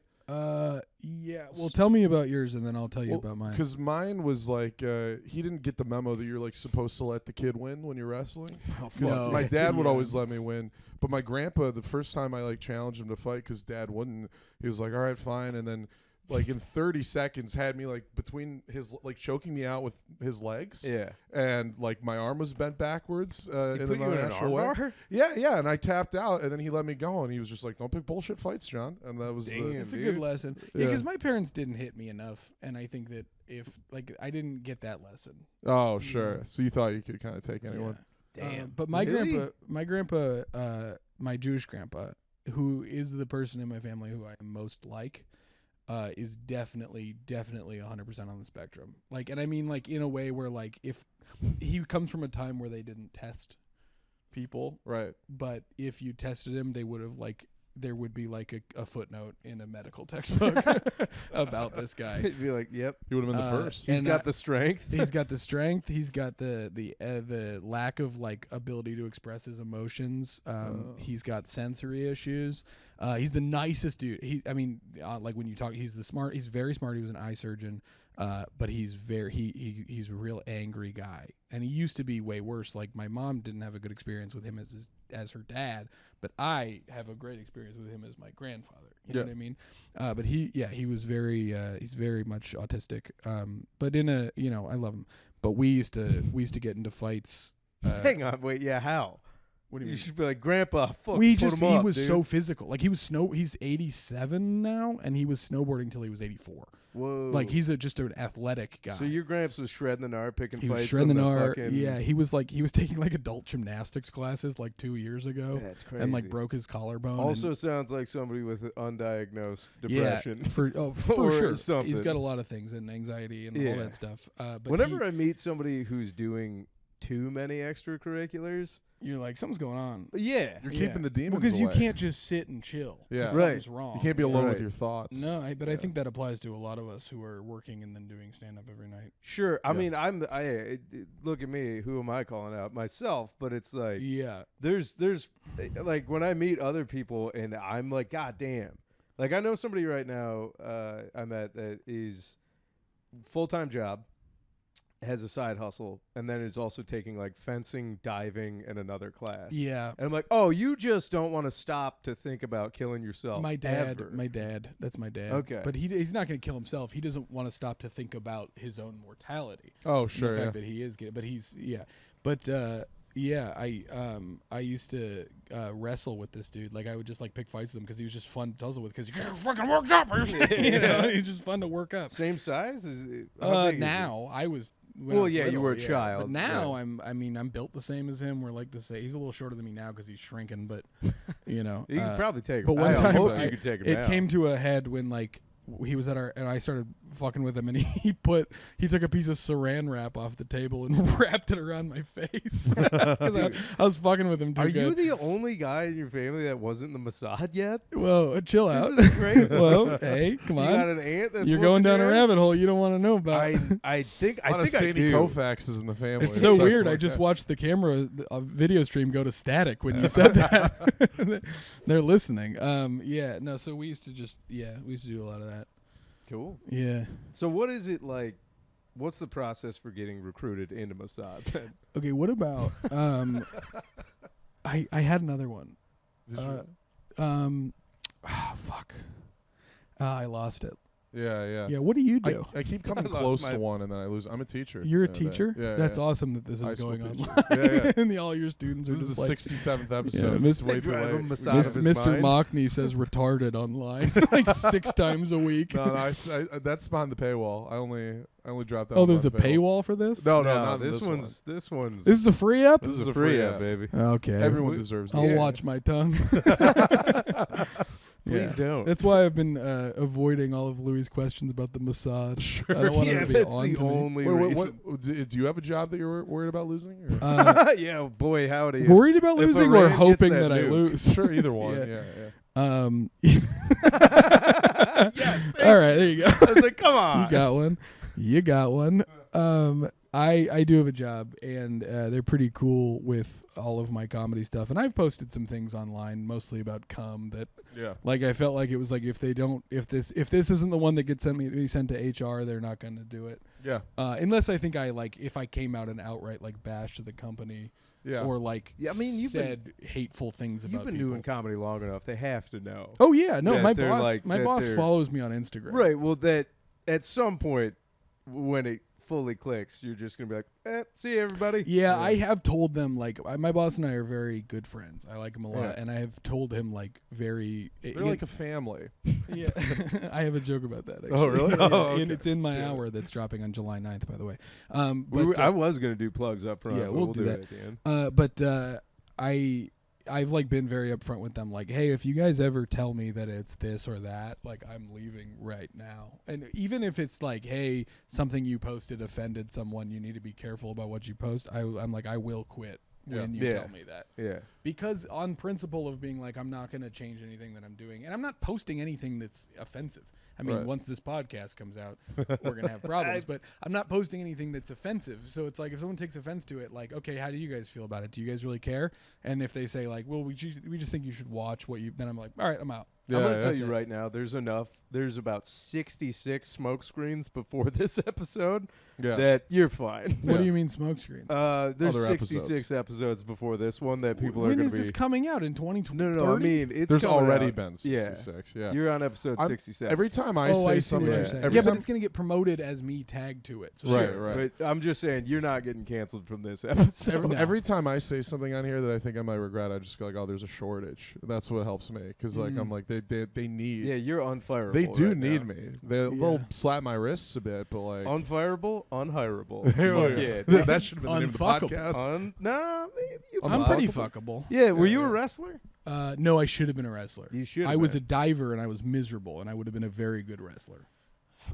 Yeah. Well, tell me about yours, and then I'll tell you about mine. Because mine was like he didn't get the memo that you're like supposed to let the kid win when you're wrestling. 'Cause No. my dad would Yeah. always let me win, but my grandpa, the first time I like challenged him to fight, because dad wouldn't, he was like, "All right, fine," and then like in 30 seconds had me like between his like choking me out with his legs, Yeah. and like my arm was bent backwards He in put an you in an unnatural way. armbar? Yeah, and I tapped out, and then he let me go, and he was just like, "Don't pick bullshit fights, John," and that was Damn. It's a dude. good lesson. Yeah, Yeah. because my parents didn't hit me enough, and I think that if like I didn't get that lesson. oh sure. So you thought you could kind of take anyone? Yeah. Damn. But my Really? grandpa, my Jewish grandpa, who is the person in my family who I am most like, is definitely 100% on the spectrum. Like, and I mean, like in a way where like if he comes from a time where they didn't test people, Right. but if you tested him, they would have like there would be like a footnote in a medical textbook about this guy. He'd be like, yep. He would have been the first. He's And, got the strength. He's got the strength. He's got the lack of like ability to express his emotions. He's got sensory issues. He's the nicest dude. Like when you talk, he's very smart. He was an eye surgeon. But he's he's a real angry guy, and he used to be way worse. Like my mom didn't have a good experience with him as her dad, but I have a great experience with him as my grandfather. You know what I mean? But he was he's very much autistic. But in a I love him. But we used to get into fights. Hang on, wait, yeah, how? What do you You mean? should be like, Grandpa, fuck, He put him up, was dude. so physical. Like he's 87 now, and he was snowboarding till he was 84. Whoa. Like he's just an athletic guy. So your gramps was shredding the gnar, picking He fights. was shredding the on gnar. fucking- Yeah, he was taking like adult gymnastics classes like 2 years ago, That's crazy. and like broke his collarbone. Also and, sounds like somebody with undiagnosed yeah, depression. for Or sure. something. He's got a lot of things and anxiety and all Yeah. that stuff. But Whenever I meet somebody who's doing too many extracurriculars. You're like, something's going on. Yeah. You're keeping the demons because you away. can't just sit and chill. 'Cause Yeah. something's wrong. You can't be alone with Right. your thoughts. No, but I Yeah. think that applies to a lot of us who are working and then doing stand up every night. Sure. I Yeah. mean, look at me. Who am I calling out? Myself. But it's like, Yeah. there's like when I meet other people and I'm like, God damn. Like I know somebody right now I met that is full-time job, has a side hustle, and then is also taking like fencing, diving, and another class. Yeah. And I'm like, oh, you just don't want to stop to think about killing yourself. My dad, ever. that's my dad. Okay. But he's not going to kill himself. He doesn't want to stop to think about his own mortality. Oh, And sure. the Yeah. fact that he is getting, but he's, yeah. But, yeah, I used to wrestle with this dude. Like I would just like pick fights with him because he was just fun to tussle with because he fucking worked up. You know, he's just fun to work up. Same size? How big is he? Now I was. When I Well, was yeah, you little, were a child, But now yeah. I'm built the same as him. We're like the same. He's a little shorter than me now because he's shrinking. But you know, You could probably take him. but one I time hope I- you could take him it now. came to a head when like he was at our and I started fucking with him and he took a piece of saran wrap off the table and wrapped it around my face because I was fucking with him too Are you good. the only guy in your family that wasn't in the Mossad yet? Whoa, chill out. This is crazy. Well, hey, come You got on. an aunt that's You're going whooping down a your ass? rabbit hole you don't want to know about. I think A lot I of think I Sadie do. Koufaxes in the family. It's so Sucks weird. like I just that. watched the camera, a video stream go to static when you said that. They're listening. Yeah, no. So we used to do a lot of that. Cool. Yeah. So what is it like? What's the process for getting recruited into Mossad? Okay. What about? I had another one. Did you- Fuck. I lost it. yeah. Yeah. What do you do? I keep coming I lost close my- to one and then I lose. I'm a teacher. You're a Yeah, teacher. Yeah. That's yeah. awesome that this High is school going teacher. on. Yeah. And all your students are This is just the like 67th episode. Miss- It's way too Drive late. him We aside gotta- of his Mr. mind. Mockney says retarded online like 6 times a week. No, that's behind the paywall. I only dropped that. Oh, one there's a behind the paywall for this? No, No, not this one. one's this one's This is a free app? this is a a free free app, app. baby. Okay. Everyone deserves I'll this. watch my tongue. Please don't. That's why I've been avoiding all of Louis' questions about the Mossad. Sure. I don't want Yeah, him to be that's on the to me. only Wait, reason. do you have a job that you're worried about losing? Or? Yeah, boy, howdy. Worried about If losing or Iran gets hoping that that I nuke. lose? Sure, either one. Yeah. Yeah. Yes. All right, there you go. I was like, come on. You got one. I do have a job, and they're pretty cool with all of my comedy stuff. And I've posted some things online, mostly about cum. That Yeah. like I felt like it was like if this isn't the one that gets sent to HR, they're not going to do it. Yeah. Unless I think if I came out and outright like bashed the company. Yeah. Or like Yeah, I mean, you've said hateful things You've about been people. doing comedy long enough. They have to know. Oh yeah, no, that my they're boss like- that boss they're- follows me on Instagram. Right. Well, that at some point when it fully clicks, you're just gonna be like, see you, everybody. Yeah, I have told them like my boss and I are very good friends. I like him a lot, Yeah. and I have told him like very. They're like a family. yeah, I have a joke about that. Actually. Oh, really? Yeah, Oh, and okay. it's in my Damn it. hour that's dropping on July 9th, by the way. I was gonna do plugs up front. Yeah, but we'll we'll do do that. it at the end. I've like been very upfront with them, like, hey, if you guys ever tell me that it's this or that, like, I'm leaving right now. And even if it's like, hey, something you posted offended someone, you need to be careful about what you post. I'm like, I will quit when you Yeah. tell me that. Yeah. Because on principle of being like, I'm not going to change anything that I'm doing, and I'm not posting anything that's offensive. I mean, Right. once this podcast comes out, we're going to have problems, but I'm not posting anything that's offensive. So it's like, if someone takes offense to it, like, okay, how do you guys feel about it? Do you guys really care? And if they say like, well, we just think you should watch what you, then I'm like, all right, I'm out. I'm gonna tell that's you it. right now. There's about 66 smoke screens before this episode Yeah. that you're fine. What Yeah. do you mean smoke screens? There's Other 66 episodes before this one that people are when going is to be. this coming out in 2020? No, I mean it's There's coming already out. been Yeah. 66. Yeah. You're on episode I'm- 67. Every time I I say see something, what you're yeah. saying. every Yeah, time, but it's going to get promoted as me tagged to it. So Right, sure. right. But I'm just saying you're not getting canceled from this episode. No. every time I say something on here that I think I might regret, I just go like, "Oh, there's a shortage." That's what helps me because like I'm like they need. Yeah, you're unfireable. They do right need now. me. They'll slap my wrists a bit, but like Unfireable, unhireable. There we Fuck go. yeah. that should have been the name of the Unfuckable. podcast. Nah, maybe you I'm pretty fuckable. fuckable. Yeah, were Yeah, you a yeah. wrestler? No, I should have been a wrestler. You should. I was a diver and I was miserable, and I would have been a very good wrestler.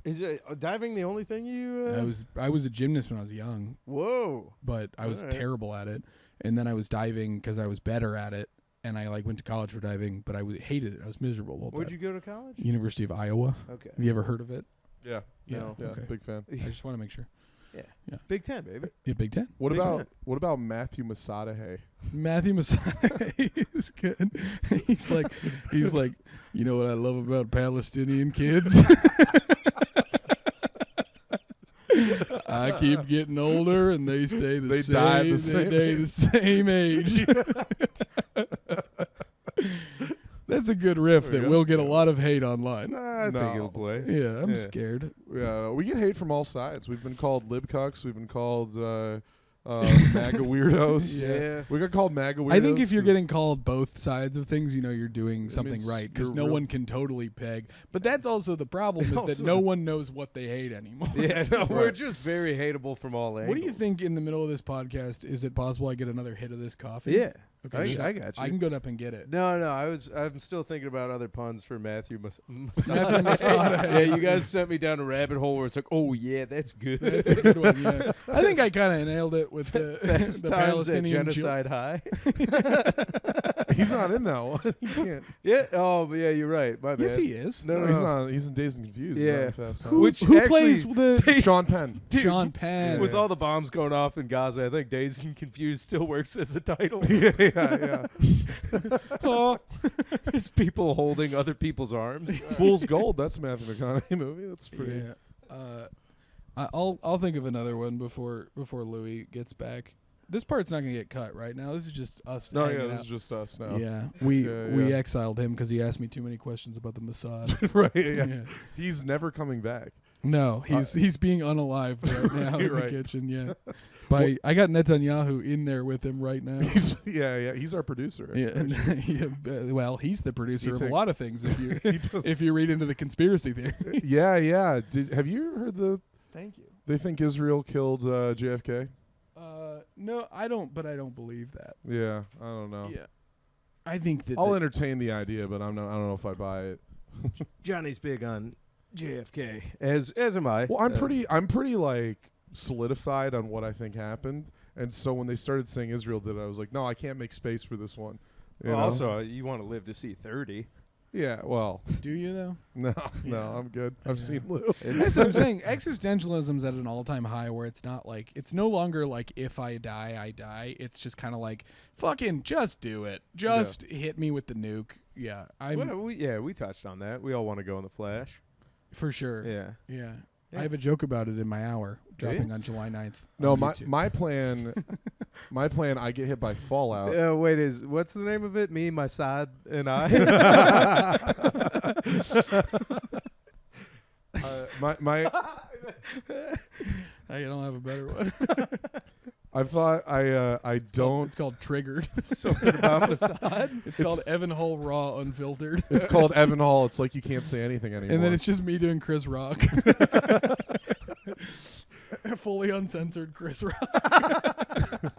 Is diving the only thing you? I was a gymnast when I was young, Whoa. but I was Alright. terrible at it. And then I was diving because I was better at it, and I like went to college for diving, but I hated it. I was miserable the whole Where'd time. you go to college? University of Iowa. Okay. Have you ever heard of it? Yeah. Yeah. No. Yeah. Okay. Big fan. I just want to make sure. Yeah. Big Ten, baby. Yeah, Big Ten. What Big about fan. what about Matthew Mossad? Matthew Mossad is good. He's like, you know what I love about Palestinian kids? I keep getting older and they stay the They same. die at the they same stay the same age. That's a good riff There that we go. will get a lot of hate online. I No. think it'll play. Yeah, I'm Yeah. scared. Yeah, we get hate from all sides. We've been called libcucks. We've been called MAGA weirdos. Yeah. We got called MAGA weirdos. I think if you're 'cause- getting called both sides of things, you know you're doing It something means right because you're no real- one can totally peg. But that's also the problem is that Also- no one knows what they hate anymore. Yeah, no, we're Right. just very hateable from all angles. What do you think in the middle of this podcast? Is it possible I get another hit of this coffee? Yeah. Okay. I got you. I can go up and get it. No, I'm still thinking about other puns for Matthew Mossad. Matthew Mossad. Yeah, you guys sent me down a rabbit hole where it's like, oh yeah, that's good. That's a good one. Yeah, I think I kind of nailed it with the, Best the times at Palestinian genocide high. he's not in that one. He can't. Yeah. Oh, but yeah, you're right. My bad. Yes, he is. No, No, he's not. He's in Dazed and Confused. He's not Yeah. in Fast Who, Times. Which who actually- plays the Sean Penn. Dude, Sean Penn? With all the bombs going off in Gaza, I think Dazed and Confused still works as a title. yeah. Oh, There's people holding other people's arms. Fool's Gold. That's a Matthew McConaughey movie. That's pretty. yeah. I'll think of another one before Louis gets back. This part's not gonna get cut right now. This is just us. No, hanging yeah, this out. is just us now. Yeah, we Yeah. exiled him because he asked me too many questions about the Mossad. right. Yeah. Yeah. He's never coming back. No, he's being unalived right now in Right. the kitchen. Yeah, I got Netanyahu in there with him right now. He's our producer. Yeah, well, he's the producer of a take- lot of things. If you He does- if you read into the conspiracy theory. yeah. Have you heard Thank you. they think Israel killed JFK? No, I don't. But I don't believe that. Yeah, I don't know. Yeah, I think that. I'll entertain the idea, but I don't know if I buy it. Johnny's big on JFK, as am I. Well, I'm pretty like solidified on what I think happened, and so when they started saying Israel did it, I was like, no, I can't make space for this one. You know? Also, you want to live to see 30. Yeah, well, do you though? no, Yeah. I'm good. I've Yeah. seen Lou. That's what I'm saying. Existentialism's at an all-time high where it's not like it's no longer like if I die, I die. It's just kind of like fucking just do it. Just hit me with the nuke. Yeah, I'm Well, we touched on that. We all want to go in the Flash. for sure. Yeah. Yeah. Yeah. I have a joke about it in my hour Do you? dropping on July 9th. No, on my YouTube. my plan, I get hit by fallout. Wait, what's the name of it? Me, my side, and I. My I don't have a better one. I thought I don't. It's called Triggered. Something about Mossad. It's called Evan Hall Raw Unfiltered. It's called Evan Hall. It's like you can't say anything anymore. And then it's just me doing Chris Rock. Fully uncensored Chris Rock.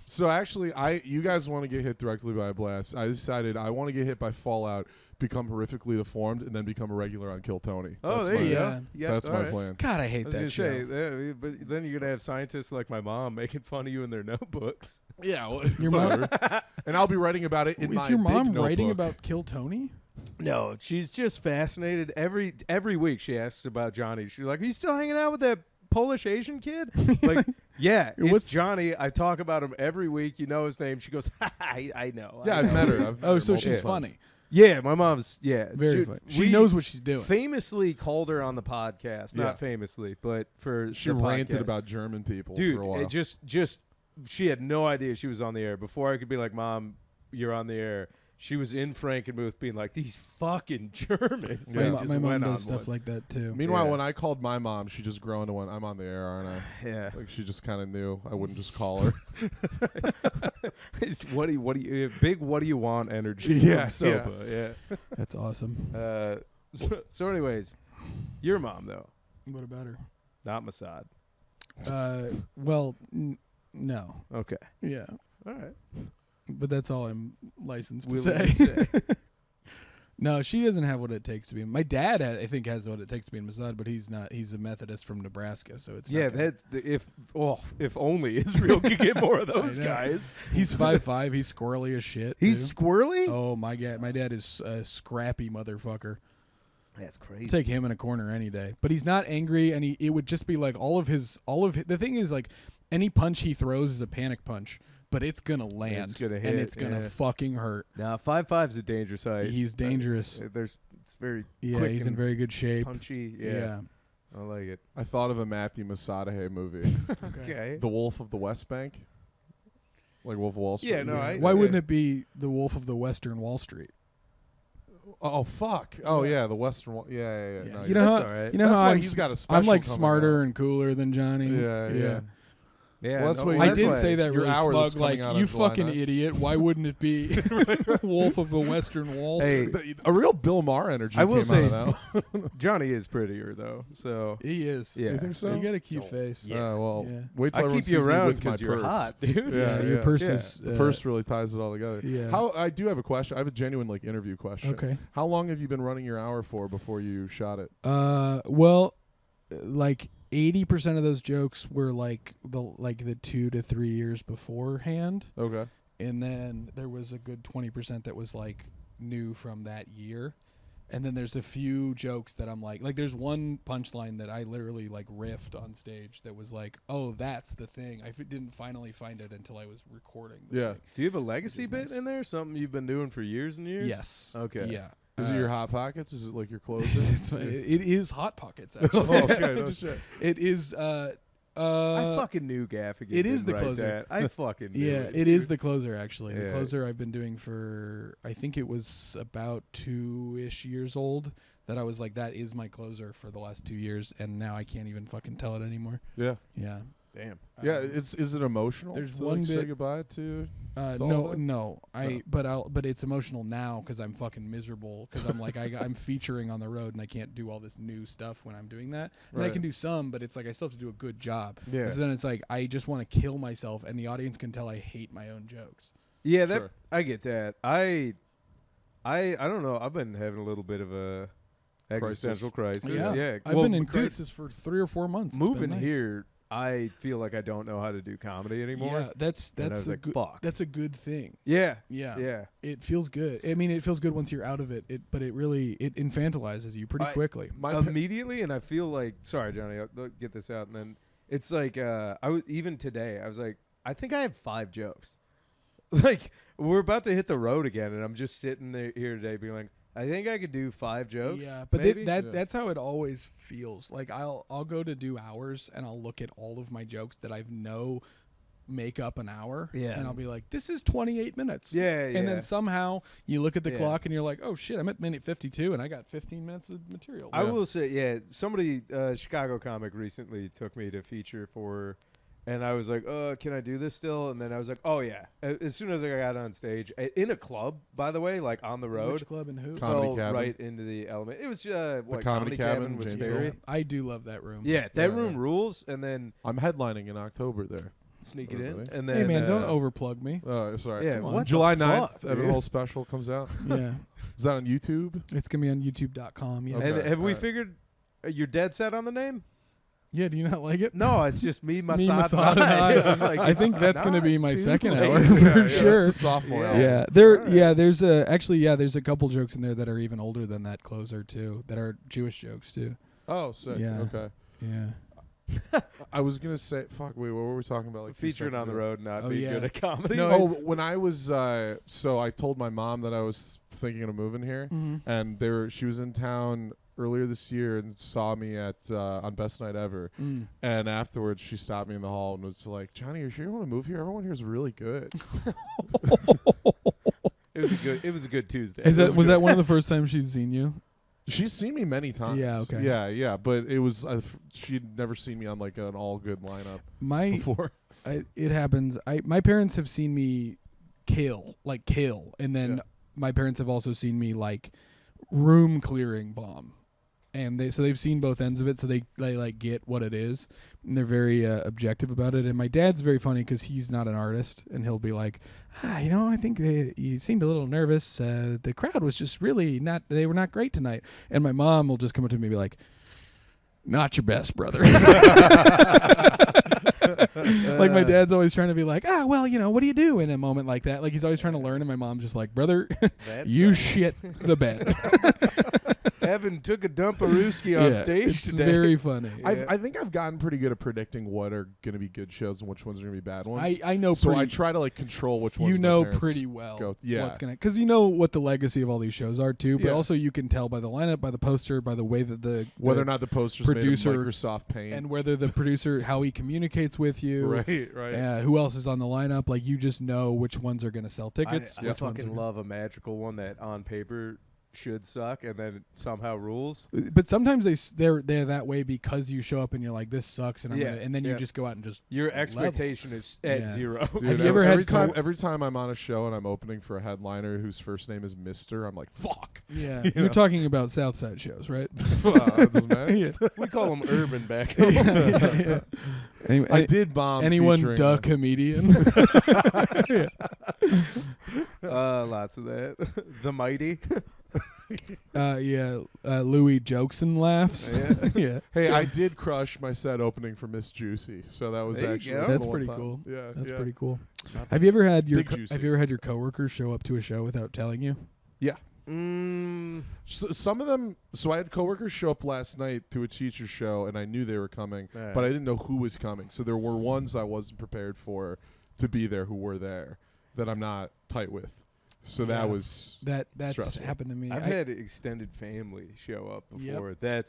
So actually, you guys want to get hit directly by a blast. I decided I want to get hit by fallout, become horrifically deformed, and then become a regular on Kill Tony. Oh, That's there my, you yeah. go. Yes, That's all my right. plan. God, I I hate was that gonna show. say, but then you're gonna have scientists like my mom making fun of you in their notebooks. Yeah, well, Your mom- whatever. And I'll be writing about it in my Is your mom big writing notebook. about Kill Tony? No, she's just fascinated. Every week she asks about Johnny. She's like, "Are you still hanging out with that Polish Asian kid?" Like, yeah, it's What's- Johnny. I talk about him every week. You know his name. She goes, I know. Yeah, I I've know." met her. I've met Oh, her so multiple she's times. funny. Yeah, my mom's Very funny. She knows what she's doing. Famously called her on the podcast. Yeah. Not famously, but for She the ranted podcast. about German people Dude, for a while. it just she had no idea she was on the air. Before I could be like, "Mom, you're on the air." She was in Frankenmuth being like, "These fucking Germans." Yeah. And My, just my mom went on does stuff one. like that too. Meanwhile, Yeah. when I called my mom, she just groaned and went, "I'm on the air, aren't I?" Yeah. Like she just kind of knew I wouldn't just call her. It's what do you big what do you want energy? Yeah, from Sopa, yeah. That's awesome. So anyways, your mom though, What about her? not Mossad. Well, no. Okay, Yeah. all right. But that's all I'm licensed to Willing say. to say. No, she doesn't have what it takes to be. My dad, I think, has what it takes to be in Mossad, but he's not. He's a Methodist from Nebraska, so it's Yeah, not gonna- that's if only Israel could get more of those know. guys. He's 5'5". He's squirrely as shit. He's dude. squirrely. Oh my god, my dad is a scrappy motherfucker. That's crazy. Take him in a corner any day. But he's not angry, and it would just be like all of his. The thing is, like, any punch he throws is a panic punch, but it's gonna land, It's gonna and hit, it's gonna yeah. fucking hurt. Now 5'5" is a dangerous height. He's dangerous. It's very Yeah, quick he's in and very good shape. punchy. Yeah. Yeah, I like it. I thought of a Matthew Mossad movie, Okay. The Wolf of the West Bank, like Wolf of Wall Street. Yeah, no, Why wouldn't it be the Wolf of the Western Wall Street? Oh fuck! Oh Yeah. yeah, the Western Wall. Yeah. Yeah. No, You know That's how all right. you know That's how why I'm he's got a I'm special like coming smarter out. and cooler than Johnny. Yeah. Yeah, Well, that's no, what I that's did why- say that Your really hour that's smug, like, coming out you on July fucking 9th. idiot. Why wouldn't it be Wolf of the Western Wall Hey, Street? A real Bill Maher energy I will came say- out of that. Johnny is prettier though, so He is. Yeah. You think so? You got a cute Don't- face. Yeah. Well, Yeah. wait till I everyone keep you sees me around with my because you're purse. hot, dude. Yeah, Yeah, your yeah. purse Yeah. is The purse really ties it all together. Yeah. How I do have a question. I have a genuine like interview question. Okay. How long have you been running your hour for before you shot it? Well, like 80% of those jokes were like the 2 to 3 years beforehand, Okay. and then there was a good 20% that was like new from that year. And then there's a few jokes that I'm like there's one punchline that I literally like riffed on stage that was like, oh, that's the thing. I didn't finally find it until I was recording. The Yeah. thing. Do you have a legacy Which is bit nice. in there? Something you've been doing for years and years? Yes. Okay. Yeah. Is it your hot pockets? Is it like your clothes? it is Hot Pockets, actually. Oh, okay, no shit. It is. I fucking knew Gaffigan. it is didn't the write closer. that. I fucking knew Yeah, it. it is the closer, actually. The Yeah. closer I've been doing for, I think it was about 2-ish years old that I was like, that is my closer for the last 2 years, and now I can't even fucking tell it anymore. Yeah. Yeah. Damn. Yeah. Um, Is it emotional? there's to one like, say bit- goodbye to. to all no, that? no. Oh. But it's emotional now because I'm fucking miserable because I'm like I'm featuring on the road and I can't do all this new stuff when I'm doing that. And I Right. can do some, but it's like I still have to do a good job. Yeah. So then it's like I just want to kill myself, and the audience can tell I hate my own jokes. Yeah, that Sure. I get that. I don't know. I've been having a little bit of a existential crisis. Yeah. I've Well, been in dude, crisis for 3 or 4 months. It's been moving nice. here, I feel like I don't know how to do comedy anymore. Yeah, that's And I was a like, good. fuck. That's a good thing. Yeah. Yeah. Yeah. It feels good. I mean, it feels good once you're out of it. But it really infantilizes you pretty quickly. My pa- Immediately, and I feel like, sorry, Johnny, I'll get this out, and then it's like, I was even today, I was like, I think I have 5 jokes. Like, we're about to hit the road again, and I'm just sitting there here today, being like, I think I could do 5 jokes. Yeah, but maybe? Yeah. that's how it always feels. Like I'll go to do hours and I'll look at all of my jokes that I've make up an hour. Yeah. And I'll be like, this is 28 minutes. Yeah, yeah. And then somehow you look at the Yeah. clock and you're like, oh shit, I'm at minute 52 and I got 15 minutes of material. I will say, yeah, somebody, Chicago comic recently took me to feature for, and I was like, can I do this still? And then I was like, oh yeah. As soon as I got on stage, in a club, by the way, like on the road, Which club and who? Comedy fell Cabin. right into the element. It was what, Comedy Cabin, was James Barry. Yeah, I do love that room. Yeah, that Yeah, room yeah. rules, and then I'm headlining in October there. sneak it in, Everybody. and then Hey man, don't uh, overplug me. Oh, sorry. Yeah, Come on. what the July fuck, 9th, Evan dude? Hall special comes out. Yeah. Is that on YouTube? It's gonna be on youtube.com. Yeah. Okay. And have we alright. figured you're dead set on the name? Yeah, do you not like it? No, it's just me, Mossad, Me, Mossad, and I. I'm like, I think it's that's gonna not be my too second late. hour Yeah, for yeah, sure. That's the sophomore Yeah. album. Yeah, there. Alright. Yeah, there's there's a couple jokes in there that are even older than that closer too, that are Jewish jokes too. Oh, sick. Yeah. Okay. Yeah. I was gonna say, fuck. Wait, what were we talking about? Like 2 Featuring seconds on the ago? road, not Oh, being yeah. good at comedy. No, Oh, it's- when I was so I told my mom that I was thinking of moving here, Mm-hmm. and she was in town earlier this year and saw me at on Best Night Ever. Mm. And afterwards, she stopped me in the hall and was like, "Johnny, you sure you want to move here? Everyone here is really good." It was a good Tuesday. Was that one of the first times she'd seen you? She's seen me many times. Yeah, okay. Yeah. But it was she'd never seen me on like an all good lineup My before. it happens. My parents have seen me kill, and then Yeah. my parents have also seen me like room clearing bomb. and they've seen both ends of it, so they like get what it is, and they're very objective about it. And my dad's very funny because he's not an artist, and he'll be like, I think you seemed a little nervous. The crowd was just really they were not great tonight. And my mom will just come up to me and be like, not your best, brother. Like my dad's always trying to be like, what do you do in a moment like that? Like he's always trying to learn, and my mom's just like, brother, you shit the bed. Evan took a dump of Rooski on stage it's today. Very funny. I think I've gotten pretty good at predicting what are going to be good shows and which ones are going to be bad ones. I know. So I try to like control which ones. You know pretty well. What's gonna, because you know what the legacy of all these shows are too. But also you can tell by the lineup, by the poster, by the way that whether or not the poster's producer made of Microsoft Paint, and whether the producer how he communicates with you. Right. Who else is on the lineup? Like you just know which ones are gonna sell tickets. I fucking love a magical one that on paper should suck and then somehow rules. But sometimes they're that way because you show up and you're like, this sucks, and and then you just go out and just your expectation is at zero. Dude, have you ever had every time I'm on a show and I'm opening for a headliner whose first name is Mister, I'm like, fuck. Yeah, you're talking about Southside shows, right? It doesn't matter. We call them urban back home. Yeah. Anyway, I did bomb. Anyone duck comedian? Lots of that. The Mighty. Louis jokes and laughs. Yeah. Hey, I did crush my set opening for Miss Juicy, so that was There you actually go. That's the pretty one time. cool. Yeah, That's yeah. pretty cool. Have you ever had your Big Juicy. Have you ever had your coworkers show up to a show without telling you? Yeah. Mm. So, some of them. So I had coworkers show up last night to a teacher show, and I knew they were coming, but I didn't know who was coming. So there were ones I wasn't prepared for to be there who were there that I'm not tight with. So that was that's stressful. happened to me. I've had extended family show up before. Yep.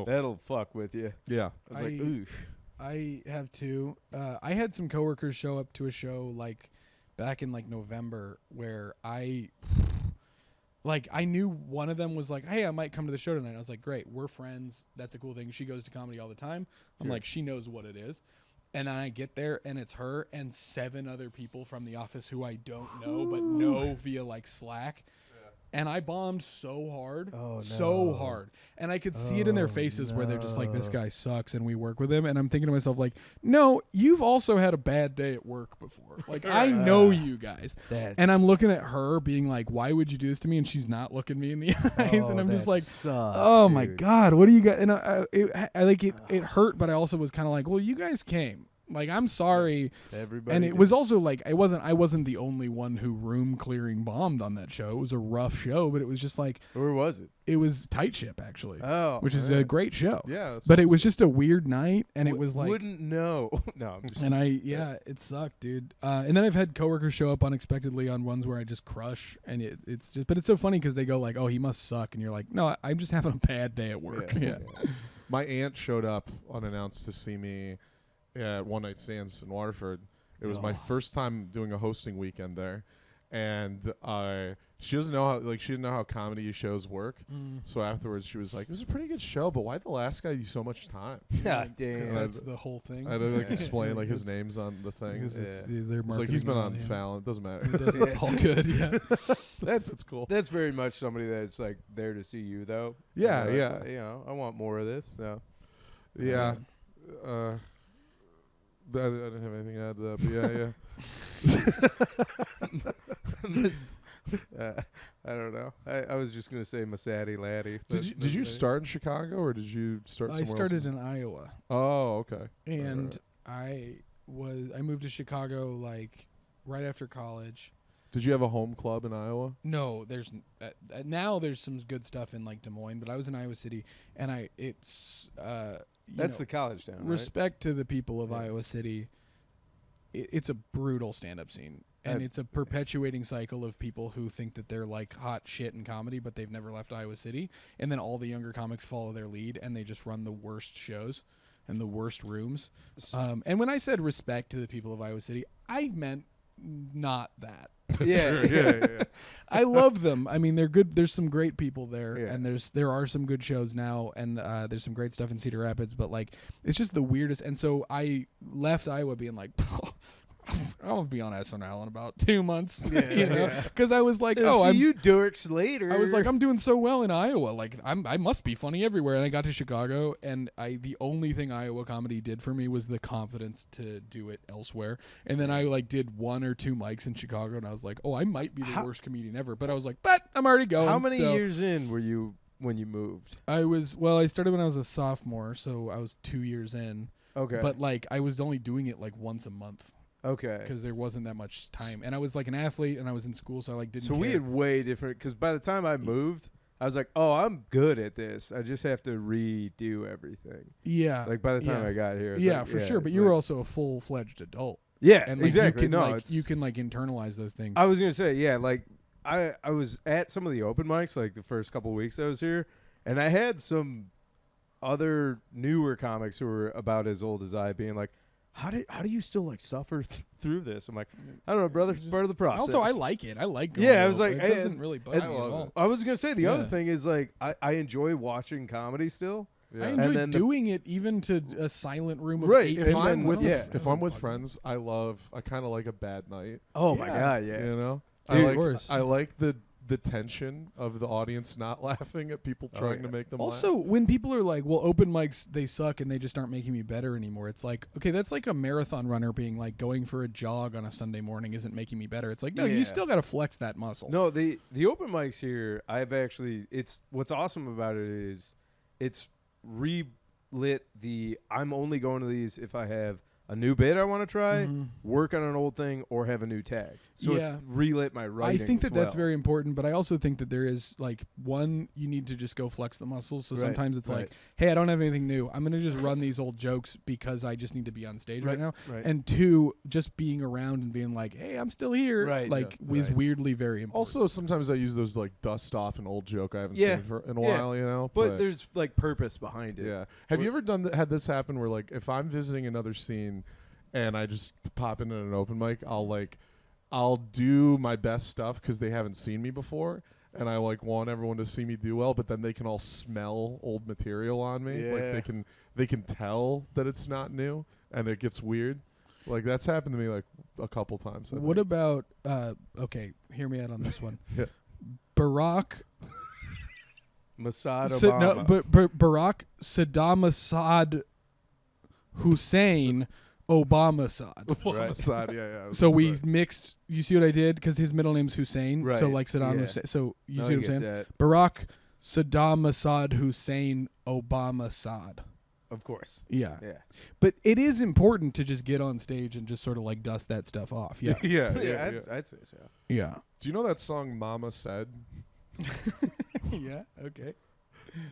That'll fuck with you. Yeah. I was like, oof. I have too. I had some coworkers show up to a show like back in like November where I knew one of them was like, hey, I might come to the show tonight. I was like, great, we're friends. That's a cool thing. She goes to comedy all the time. I'm like, she knows what it is. And I get there, and it's her and 7 other people from the office who I don't know, but know via like Slack. And I bombed so hard, so hard. And I could see it in their faces where they're just like, this guy sucks, and we work with him. And I'm thinking to myself, like, no, you've also had a bad day at work before. Like, I know you guys. And I'm looking at her being like, why would you do this to me? And she's not looking me in the eyes. And I'm just like, oh, my God, what do you got? And it hurt, but I also was kind of like, well, you guys came. Like, I'm sorry. Everybody. And it was also like I wasn't the only one who room clearing bombed on that show. It was a rough show, but it was just like, where was it? It was Tight Ship, actually. Oh, which is a great show. Yeah, but it was just a weird night, and it was like wouldn't know. No, I'm just and it sucked, dude. And then I've had coworkers show up unexpectedly on ones where I just crush, and it's just. But it's so funny because they go like, "Oh, he must suck," and you're like, "No, I'm just having a bad day at work." Yeah. My aunt showed up unannounced to see me at One Night Stands in Waterford. It was my first time doing a hosting weekend there, and she doesn't know how she didn't know how comedy shows work. So afterwards, she was like, "It was a pretty good show, but why did the last guy use so much time?" damn. That's the whole thing. I had to explain his name's on the thing. It's like he's been on Fallon. It doesn't matter. It's all good. Yeah, that's cool. That's very much somebody that's like there to see you, though. Yeah, I want more of this. So. Yeah. I didn't have anything to add to that, but yeah. I don't know. I was just gonna say Mossad laddie. Did you start in Chicago or did you start somewhere I started else? in Iowa. Oh, okay. And I moved to Chicago like right after college. Did you have a home club in Iowa? No, there's now there's some good stuff in like Des Moines, but I was in Iowa City, and that's the college town. Respect to the people of Iowa City. It's a brutal stand-up scene, and it's a perpetuating cycle of people who think that they're like hot shit in comedy, but they've never left Iowa City, and then all the younger comics follow their lead, and they just run the worst shows and the worst rooms. And when I said respect to the people of Iowa City, I meant not that. Yeah. I love them. I mean, they're good. There's some great people there, and there are some good shows now, and there's some great stuff in Cedar Rapids. But like, it's just the weirdest. And so I left Iowa being like, I'll be on SNL in about 2 months. Yeah, you know, yeah. because I was like, See I'm you dorks later. I was like, I'm doing so well in Iowa. Like, I must be funny everywhere. And I got to Chicago, and the only thing Iowa comedy did for me was the confidence to do it elsewhere. And then I like did 1 or 2 mics in Chicago, and I was like, oh, I might be the worst comedian ever. But I was like, but I'm already going. How many So years in were you when you moved? I started when I was a sophomore, so I was 2 years in. Okay. But like, I was only doing it like once a month. Okay. Because there wasn't that much time, and I was like an athlete, and I was in school, so I like didn't. So we care. had way different. Because by the time I moved, I was like, oh, I'm good at this. I just have to redo everything. Yeah. Like by the time yeah. I got here. It's Yeah, like, for sure. But it's you were like- also a full-fledged adult. Yeah, And like, exactly. You can, No, like, it's, you can like internalize those things. I was gonna say, yeah, like I was at some of the open mics like the first couple weeks I was here, and I had some other newer comics who were about as old as I being like, how do you still like suffer through this? I'm like, I don't know, brother. It's part of the process. Also, I like it. I like going Yeah, I was out. like, it hey, doesn't really bug and me at all. I was gonna say the other Yeah. thing is like I enjoy watching comedy still. I And enjoy then the- doing it even to a silent room of Right, 8 and If I'm then- with yeah. if I'm with friends, I kind of like a bad night. Oh my Yeah. god, yeah. You know, Dude, of course. I like the tension of the audience not laughing at people Oh, trying yeah. to make them Also, laugh. when people are like, well, open mics, they suck and they just aren't making me better anymore. It's like, okay, that's like a marathon runner being like, going for a jog on a Sunday morning isn't making me better. It's like, no, Yeah. you still got to flex that muscle. No, the open mics here, I've actually it's what's awesome about it is it's relit the I'm only going to these if I have a new bit I want to try, Mhm. work on an old thing, or have a new tag. So Yeah. it's relit my I writing. think as that that's well. very important, but I also think that there is like one, you need to just go flex the muscles. So Right, sometimes it's right. like, hey, I don't have anything new. I'm gonna just run these old jokes because I just need to be on stage right now. Right. And 2, just being around and being like, hey, I'm still here, Right, like yeah, is right. weirdly very important. Also, sometimes I use those like dust off an old joke I haven't Yeah. seen in a Yeah. while. You know, but there's like purpose behind it. yeah. Have you ever had this happen where like if I'm visiting another scene and I just pop into an open mic, I'll do my best stuff because they haven't seen me before, and I like want everyone to see me do well, but then they can all smell old material on me. Like Yeah. they can tell that it's not new, and it gets weird. Like that's happened to me like a couple times. I What think. about okay, hear me out on this one. Yeah. Barack Mossad Sa- no, Obama. but Barack Saddam Assad Hussein Obama-Assad. Right. Mossad, yeah. I was So gonna we say. mixed. You see what I did? Because his middle name's Hussein. So Right, like Saddam yeah. Hussein. So you No, see I what I'm get saying? that. Barack Saddam Assad Hussein Obama-Assad. Of course. Yeah. Yeah. But it is important to just get on stage and just sort of like dust that stuff off. Yeah. yeah, Yeah, yeah, yeah. I'd say so. Yeah. Do you know that song "Mama Said"? Yeah. Okay.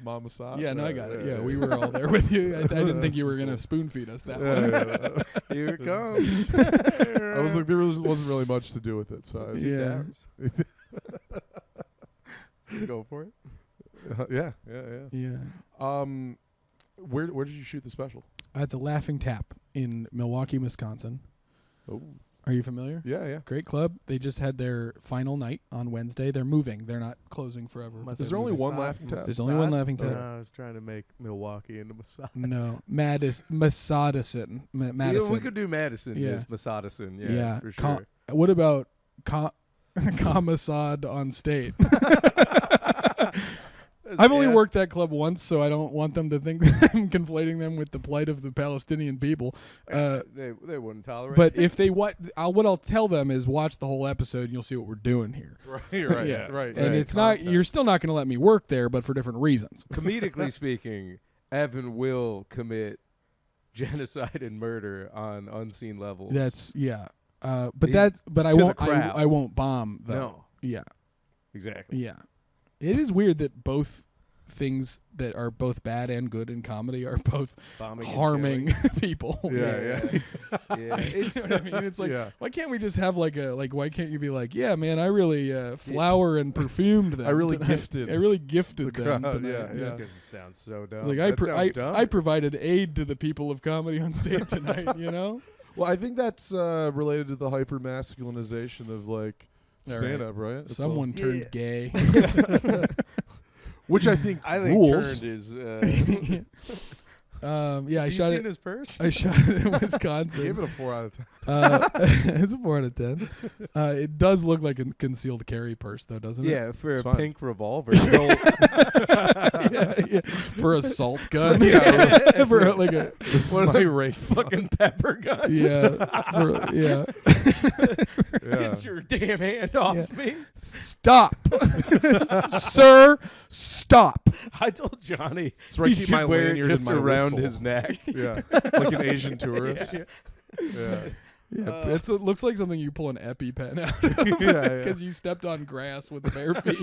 Mama Said. Yeah, no, I got it. Yeah, we were all there with you. I didn't think you were going to spoon feed us that one. Yeah. Here it comes. I was like, wasn't really much to do with it, so I was, Yeah. Go for it. yeah. Yeah. Where did you shoot the special? At the Laughing Tap in Milwaukee, Wisconsin. Oh, Are you familiar? yeah. Great club. They just had their final night on Wednesday. They're moving. They're not closing forever. Is there only one Laughing Tap? There's only one Laughing Tap. I was trying to make Milwaukee into Mossad. No, Massadison. Madison. Yeah, we could do Madison Yeah. as Massadison. Yeah, Yeah. for sure. What about Commissad on State? I've only worked that club once, so I don't want them to think that I'm conflating them with the plight of the Palestinian people. They wouldn't tolerate. But if they what I'll tell them is watch the whole episode and you'll see what we're doing here. Right, Yeah. right. And it's not you're still not going to let me work there, but for different reasons. comedically speaking, Evan will commit genocide and murder on unseen levels. That's yeah. But He's I to the won't crowd. I won't bomb though. No. Yeah. Exactly. Yeah. It is weird that both things that are both bad and good in comedy are both Bombing and harming people. Yeah. Yeah. It's, you know what I mean? It's like, Yeah. why can't we just have why can't you be like, yeah, man, I really flower and perfumed them. I really tonight. gifted I really gifted the them crowd, tonight. yeah. Just because it sounds so dumb. Like That sounds dumb. I provided aid to the people of comedy on stage tonight, you know? Well, I think that's related to the hyper masculinization of like All stand-up, right? It's Someone Yeah. turned gay. which I think I think rules. turned is Yeah, I You shot seen it. his purse? I shot it in Wisconsin. Gave it a 4 out of 10. It's a 4 out of 10. It does look like a concealed carry purse, though, doesn't it? Yeah, for It's a fine. pink revolver. Yeah. For assault gun. Yeah. For like a This is One of my the rake. fucking pepper guns. yeah. Get your damn hand off Yeah. me. Stop, sir. Stop. I told Johnny That's where I he keep should my wear it lanyard just and my around whistle. his neck. Yeah, like an Asian tourist. Yeah. Yeah, it looks like something you pull an EpiPen out of Yeah. because you stepped on grass with bare feet.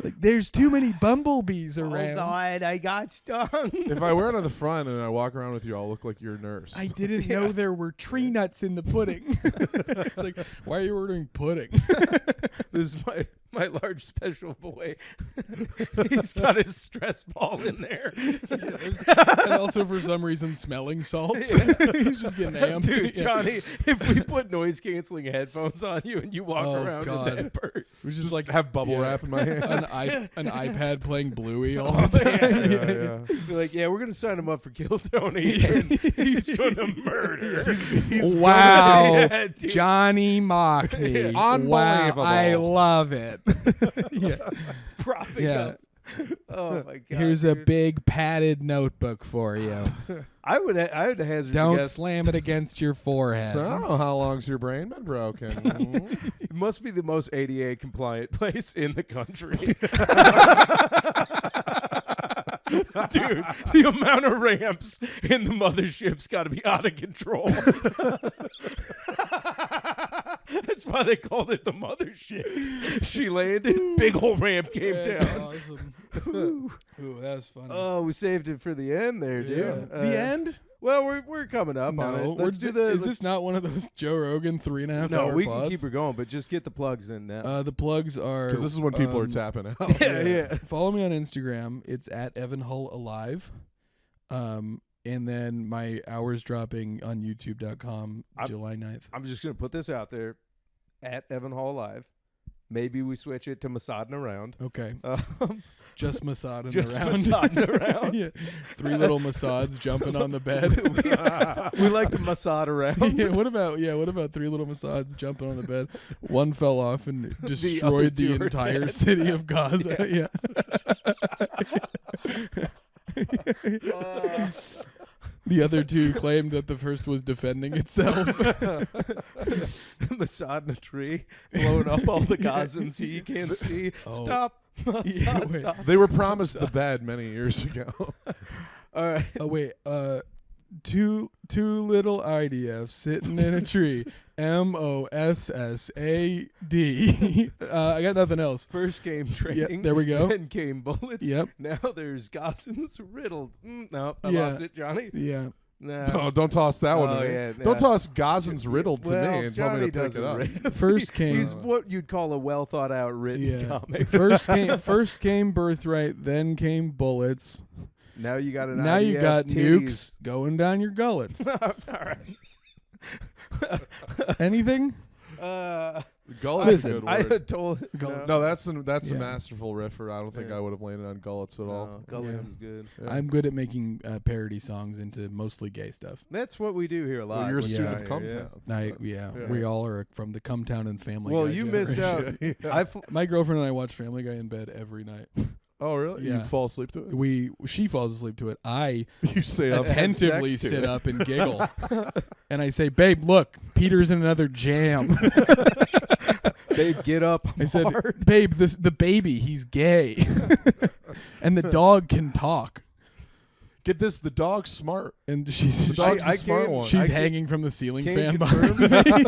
Like, there's too many bumblebees around. God, I got stung. If I wear it on the front and I walk around with you, I'll look like your nurse. I didn't know there were tree nuts in the pudding. It's like, why are you ordering pudding? This is my large special boy. He's got his stress ball in there. And also, for some reason, smelling salts. He's just getting amped. Dude, Yeah. Johnny, if we put noise canceling headphones on you and you walk Oh, around God. in that purse. We just like have bubble wrap in my hand. an iPad playing Bluey all Oh, the time. Yeah. They're like, yeah, we're gonna sign him up for Kill Tony, and he's gonna murder. Wow, Yeah, dude. Johnny Mockney. Unbelievable. Wow, I love it. Yeah. propping Yeah. up. Oh my god! Here's a dude. big padded notebook for you. I would hazard to Don't guess. slam it against your forehead. So, how long's your brain been broken? It must be the most ADA compliant place in the country. Dude, the amount of ramps in the mothership's got to be out of control. That's why they called it the mothership. She landed, big old ramp came That's down. awesome. Ooh, that was funny. Oh, we saved it for the end there, dude. Yeah. The end? Well, we're coming up on it. Let's do the. Is this not one of those Joe Rogan 3.5 No, hour we pods? can keep her going, but just get the plugs in now. The plugs are Because this is when people are tapping out. yeah. Follow me on Instagram. It's at Evan Hull Alive. And then my hours dropping on YouTube.com July 9th. I'm just gonna put this out there, at Evan Hall Live. Maybe we switch it to Mossad around. Okay. Um, Just Mossad just around. Mossad around. Yeah. 3 little Mossads jumping on the bed. We like to Mossad around. What about 3 little Mossads jumping on the bed? One fell off and other destroyed the 2 are entire dead. city of Gaza. Yeah. The other 2 claimed that the first was defending itself. Mossad in a tree, blowing up all the Gazans so you can't see. Oh. Stop. Mossad, Yeah, wait. stop. They were promised the bed many years ago. All right. Oh wait, two little IDFs sitting in a tree. Mossad. I got nothing else. First came training. there we go. Then came bullets. Yep. Now there's Gazans riddled. No, I Yeah. lost it, Johnny. Yeah. No. Don't toss that one Oh, to me. yeah, Don't nah. toss Gazans riddled to Well, me and tell me Johnny to pick doesn't it up. riff. First came- He's what you'd call a well thought out written Yeah. comic. First came Birthright, then came Bullets. Now you got an Now you IDF got titties. nukes going down your gullets. All right. Anything? Gullets is a Listen, good I word. had told Gullets. No, that's a Yeah. masterful riffer. I don't think Yeah. I would have landed on Gullets at all. No, Gullets Yeah. is good. Yeah. I'm good at making parody songs into mostly gay stuff. That's what we do here a lot. Well, you're a when student you're of here, Cumtown. Yeah, Yeah. we all are from the Cumtown and Family Well, Guy you missed generation. out. I My girlfriend and I watch Family Guy in bed every night. Oh, really? Yeah. You fall asleep to it? She falls asleep to it. I You stay up. attentively sex to sit it. up and giggle, and I say, "Babe, look, Peter's in another jam." Babe, get up. I said, hard. "Babe, the baby, he's gay, and the dog can talk." Get this, the dog's smart. And she's The dog's I the smart came- one. she's I can- hanging from the ceiling can fan confirm behind me.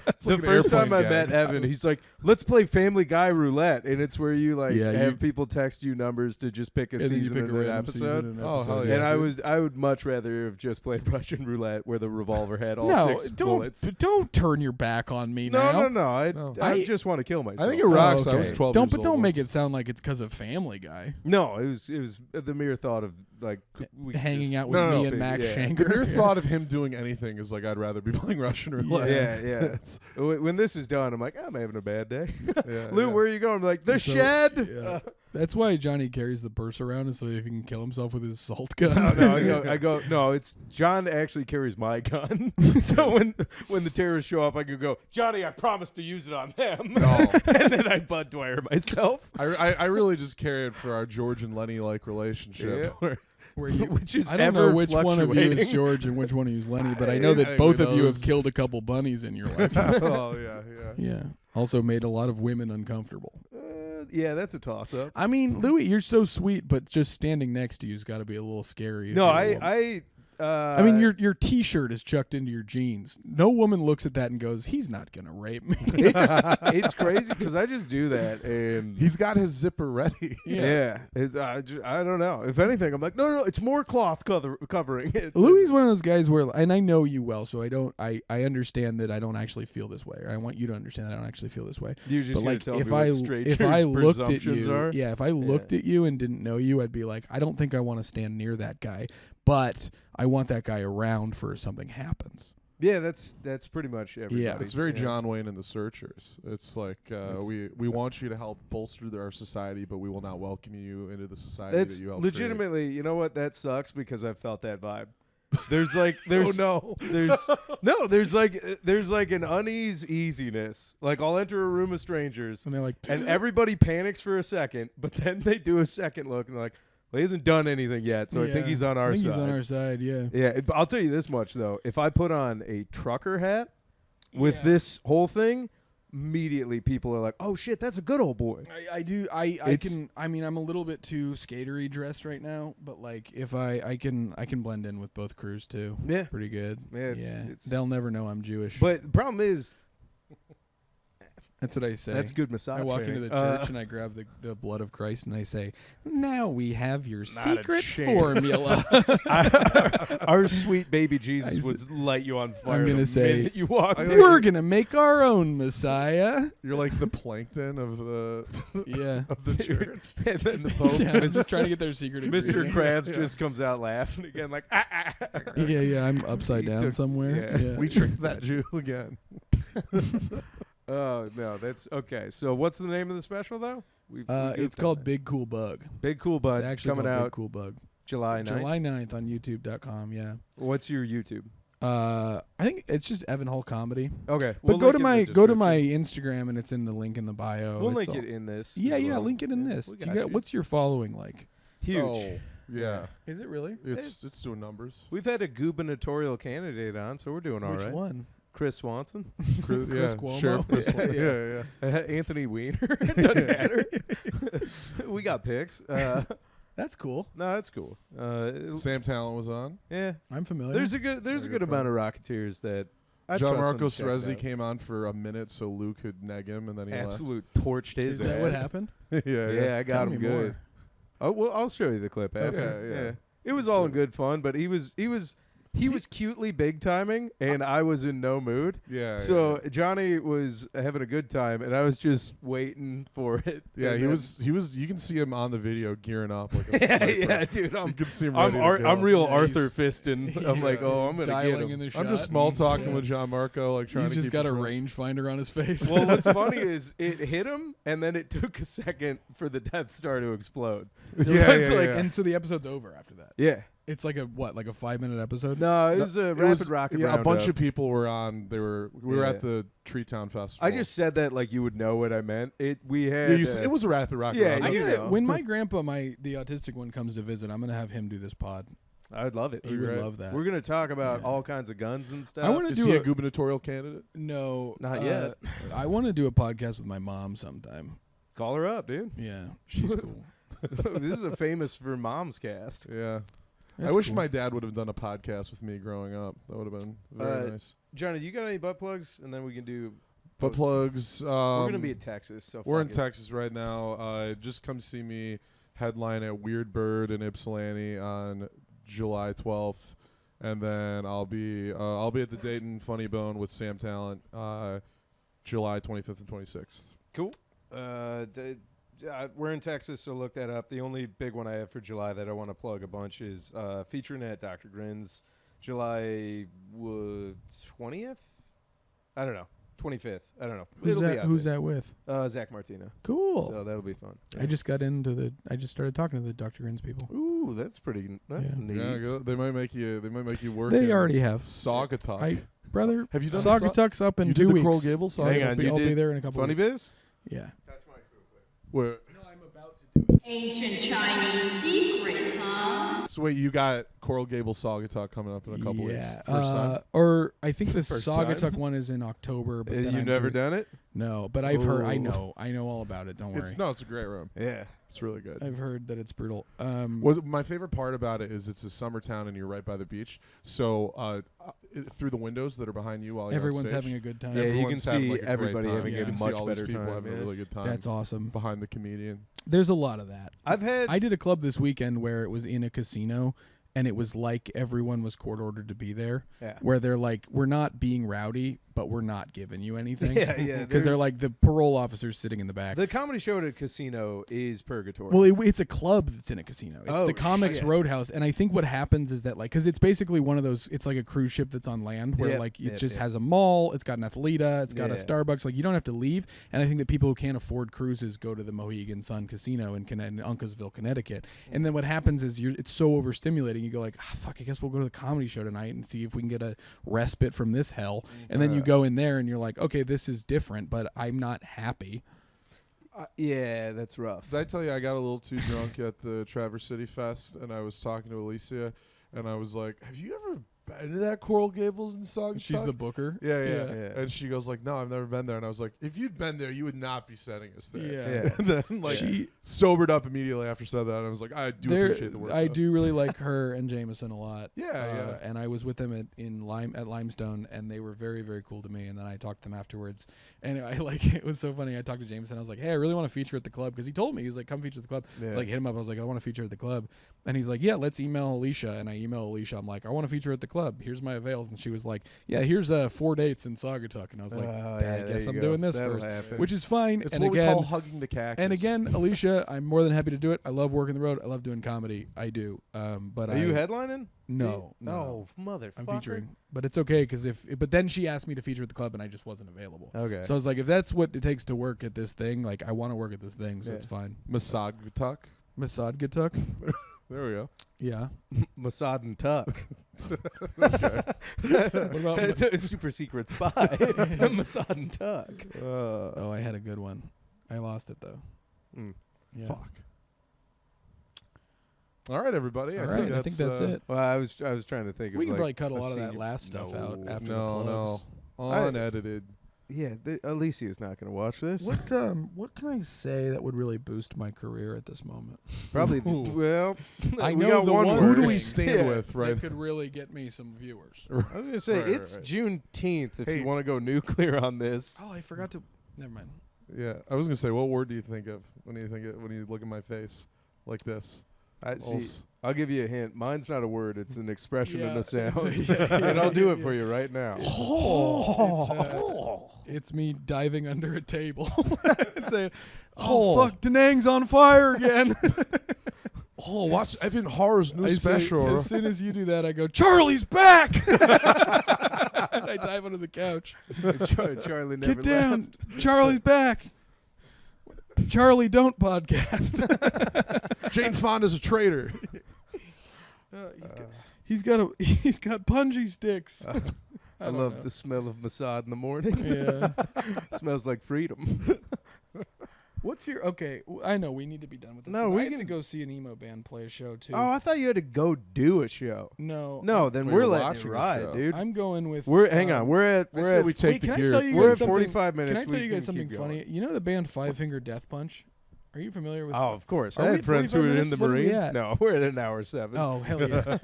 It's The like an first time I airplane met gag. Evan, he's like, "Let's play Family Guy roulette," and it's where you like Yeah, have you- people text you numbers to just pick a And then you season pick of a an random season episode. and an Oh, episode. hell yeah. And I would much rather have just played Russian roulette where the revolver had all No, 6 don't bullets. don't turn your back on me No, now. no. I No. I just want to kill myself. I think it rocks. Oh, I was okay. 12 Don't years but old don't make once. it sound like it's because of Family Guy. No, it was the mere thought of like we could Hanging just- out with No, no, me no, and Max yeah. The Shanker. mere thought of him doing anything is like I'd rather be playing Russian roulette. Yeah. It's- When this is done, I'm like, I'm having a bad day. yeah, Lou, yeah. where are you going? I'm like, the So, shed. yeah. That's why Johnny carries the purse around, is so that he can kill himself with his assault gun. I go. No, it's John actually carries my gun. So when the terrorists show up, I could go, Johnny, I promise to use it on them. No. And then I Bud Dwyer myself. I really just carry it for our George and Lenny like relationship. Yeah. Where you, Which is I don't know ever which one of you is fluctuating. George and which one of you is Lenny, but I know I that think both we of you have knows. killed a couple bunnies in your life. Oh yeah. Yeah. Also made a lot of women uncomfortable. Yeah, that's a toss up. I mean, Louis, you're so sweet, but just standing next to you's got to be a little scary. if No, you're a woman. I mean, your T-shirt is chucked into your jeans. No woman looks at that and goes, "He's not gonna rape me." it's crazy because I just do that, and He's got his zipper ready. yeah, it's, I don't know. If anything, I'm like, no, it's more cloth covering it. Louis is one of those guys where, and I know you well, so I understand that I don't actually feel this way. Or I want you to understand that I don't actually feel this way. You're just But gonna like, tell me if what I strangers' looked at presumptions you, are? yeah, if I looked at you and didn't know you, I'd be like, I don't think I want to stand near that guy, but I want that guy around for if something happens. Yeah, that's pretty much everybody. Yeah. It's very Yeah. John Wayne and the Searchers. It's like we want you to help bolster our society, but we will not welcome you into the society That's that you helped legitimately. You know what? That sucks because I've felt that vibe. There's there's no. there's like an uneasiness. Like I'll enter a room of strangers And they're like, and everybody panics for a second, but then they do a second look and they're like, well, he hasn't done anything yet, so I think Yeah, he's on our I think side. He's on our side, yeah. Yeah, I'll tell you this much though: if I put on a trucker hat with this whole thing, immediately people are like, "Oh shit, that's a good old boy." I do. I can. I mean, I'm a little bit too skatery dressed right now, but like, if I can blend in with both crews too. Yeah. Pretty good. Yeah, it's- They'll never know I'm Jewish. But the problem is, that's what I say. that's good massage. I walk into the church and I grab the blood of Christ and I say, "Now we have your Not a secret chance." formula." our sweet baby Jesus I would light you on fire. gonna the say, minute you walked in. We're gonna make our own Messiah. You're like the plankton of the Yeah. of the church. and then the Pope, Yeah, I was just trying to get their secret Mr. ingredient. Krabs, just comes out laughing again, like, Yeah, I'm upside He down took- somewhere. yeah. We tricked that Jew again. Oh no, that's okay. So what's the name of the special though? We It's called Big Cool Bug. Big Cool Bud. It's actually coming called out Big Cool Bug. July 9th. July 9th on YouTube.com. Yeah. What's your YouTube? I think it's just Evan Hall Comedy. Okay, But go to my Instagram and it's in the link in the bio. We'll It's link all- it in this. Yeah, as yeah, well. link it in Yeah, this. we Do you got got, you. what's your following like? Huge? Oh, yeah. Is it really? It's doing numbers. We've had a gubernatorial candidate on, so we're doing all Which right. one? Chris Swanson, Chris Cuomo? Sheriff Chris Cuomo. Yeah, Yeah. Anthony Weiner. It doesn't matter. We got picks. That's cool. No, that's cool. Sam Talent was on. Yeah, I'm familiar. there's a good Very good good amount of Rocketeers that I John trust them Marco to check Cerezi out. came on for a minute so Lou could neg him, and then he Absolute torched his Is that what ass. happened? left. yeah, Yeah, I Tell got me him good. more. Oh well, I'll show you the clip after. Okay, yeah. It was all in good fun, but he was cutely big timing, and I was in no mood. Yeah. So Johnny was having a good time, and I was just waiting for it. Yeah, And he then- was. You can see him on the video gearing up like a yeah, sniper. yeah, dude. You I'm can see him I'm, ready to go. I'm real Yeah, Arthur he's- fisting. I'm like, oh, I'm gonna get dialing him. in the shot. I'm just small talking Yeah. with John Marco, like trying He's to just keep got a it from- rangefinder on his face. Well, what's funny is it hit him, and then it took a second for the Death Star to explode. Yeah, It's yeah, like- yeah. And so the episode's over after that. Yeah. It's like a 5-minute episode? No, it was a It rapid was- rocket. Yeah, a bunch roundup. of people were on. We were Yeah. at the Tree Town Festival. I just said that like you would know what I meant. We had. Yeah, it was a rapid rocket. Yeah, roundup. you know. When my grandpa, the autistic one, comes to visit, I'm gonna have him do this pod. I'd love it. He would great. love that. We're gonna talk about Yeah. all kinds of guns and stuff. I want to Is do he a a gubernatorial candidate? no, Not yet. I want to do a podcast with my mom sometime. Call her up, dude. Yeah, she's cool. This is a famous for moms cast. Yeah. That's I wish cool. my dad would have done a podcast with me growing up. That would have been very nice. Johnny, do you got any butt plugs? And then we can do. Butt post- plugs. We're gonna be in Texas, so We're in fuck it. Texas right now. Just come see me headline at Weird Bird in Ypsilanti on July 12th, and then I'll be at the Dayton Funny Bone with Sam Talent July 25th and 26th. Cool. We're in Texas, so look that up. The only big one I have for July that I want to plug a bunch is featuring at Dr. Grins, July 20th. I don't know. 25th. I don't know. Who's It'll be that? out Who's there. that with? Zach Martino. Cool. So that'll be fun. I just got into I just started talking to the Dr. Grins people. Ooh, that's pretty. That's Yeah. neat. Yeah, they might make you. They might make you work. They in already have. Saugatuck. Brother, Have you done Saugatuck's up in You 2 did the weeks. Coral Gables song? Hang I'll on, be, you I'll be did there in a couple Funny weeks. Biz? Yeah. Where? No, I'm about to do it. Ancient Chinese secret, huh? So wait, you got Coral Gables Saugatuck coming up in a couple weeks. Yeah. First time. Or I think the First Saugatuck time? one is in October. But then You've I'm never doing, done it? No, but I've heard. I Ooh. know all about it. Don't worry. It's a great room. Yeah. It's really good. I've heard that it's brutal. My favorite part about it is it's a summer town and you're right by the beach. So through the windows that are behind you while you're on Everyone's stage, having a good time. Yeah, you can everyone's having, see like, a great everybody time. having a You can see much all these better people time, having yeah. a really good time. That's awesome. Behind the comedian. There's a lot of that. I did a club this weekend where it was in a casino, and it was like everyone was court ordered to be there. Yeah. Where they're like, we're not being rowdy, but we're not giving you anything. Yeah. Because they're like the parole officers sitting in the back. The comedy show at a casino is purgatory. Well, it's a club that's in a casino. It's Oh, the Comics shit. Roadhouse, and I think what happens is that, like, because it's basically one of those. It's like a cruise ship that's on land, where Yep, like it yep, just yep. has a mall, it's got an Athleta, it's got a Yeah. Starbucks. Like you don't have to leave. And I think that people who can't afford cruises go to the Mohegan Sun Casino in Uncasville, Connecticut. And then what happens is it's so overstimulating. You go like, fuck, I guess we'll go to the comedy show tonight and see if we can get a respite from this hell. And then you go in there and you're like, okay, this is different, but I'm not happy. Yeah, that's rough. Did I tell you I got a little too drunk at the Traverse City Fest and I was talking to Alicia and I was like, have you ever been to that Coral Gables in Saugatuck? She's the booker. Yeah. Yeah. And she goes like, no, I've never been there. And I was like, if you'd been there, you would not be sending us there. Yeah. And then like She sobered up immediately after said that. And I was like, I do appreciate the work. I though. do really like her and Jameson a lot. Yeah. And I was with them at Limestone, and they were very, very cool to me. And then I talked to them afterwards, and it was so funny. I talked to Jameson. I was like, hey, I really want to feature at the club, because he told me, he was like, come feature at the club. Yeah. So, like, hit him up. I was like, I want to feature at the club, and he's like, yeah, let's email Alicia. And I email Alicia. I'm like, I want to feature at the club. Here's my avails. And she was like, yeah, here's 4 dates in Saugatuck. And I was like, I guess I'm doing this That'll first, happen. which is fine. It's and what again, we call hugging the cactus. and again, Alicia, I'm more than happy to do it. I love working the road. I love doing comedy. I do. But Are you headlining? No. Oh, motherfucker. I'm featuring, but it's okay because but then she asked me to feature at the club and I just wasn't available. Okay. So I was like, if that's what it takes to work at this thing, like I want to work at this thing, so Yeah. it's fine. Mossad. Mossad Gatuk? There we go. Yeah. Mossad and Tuck. What about It's a super secret spy. Mossad and Tuck. Oh, I had a good one. I lost it though. Mm. Yeah. Fuck. All right, everybody. All right, I think that's it. Well, I was trying to think of We can like probably cut a lot of that senior- last stuff out No. after No, the plugs. unedited. Yeah, Alicia's not going to watch this. What can I say that would really boost my career at this moment? Probably. Ooh. Well, I we know got the one one word. Who do we thing stand Yeah. with, right? That could really get me some viewers. I was going to say Right, it's right. Juneteenth. If Hey. you want to go nuclear on this, Oh, I forgot to. Never mind. Yeah, I was gonna say, what word do you think of when you look at my face like this? I see. Als- I'll give you a hint. Mine's not a word; it's an expression and Yeah. a sound. Yeah, And I'll do it yeah. for you right now. It's me diving under a table and saying, "Oh fuck, Da Nang's on fire again." Oh, watch Evan Harr's new I say- special. as soon as you do that, I go, "Charlie's back!" And I dive under the couch. Charlie never Get down, left. Charlie's back. Charlie, don't podcast. Jane Fonda's a traitor. He's got punji sticks. I don't love know. the smell of Mossad in the morning. Yeah. Smells like freedom. What's your okay? I know we need to be done with this. No, 'cause we I have to can- go see an emo band play a show too. Oh, I thought you had to go do a show. no, No, then We we're were letting it watching a ride, show. dude. I'm going with. Hang on. We're I say at we take wait, the can I gear. tell you we're guys at something- 45 minutes. Can I tell We you guys can something keep funny? going. You know the band Five Finger Death Punch? Are you familiar with? Oh, of course. Are I we had at friends who 45 were in minutes? the What are we Marines. at? No, we're at an hour 7. Oh hell yeah!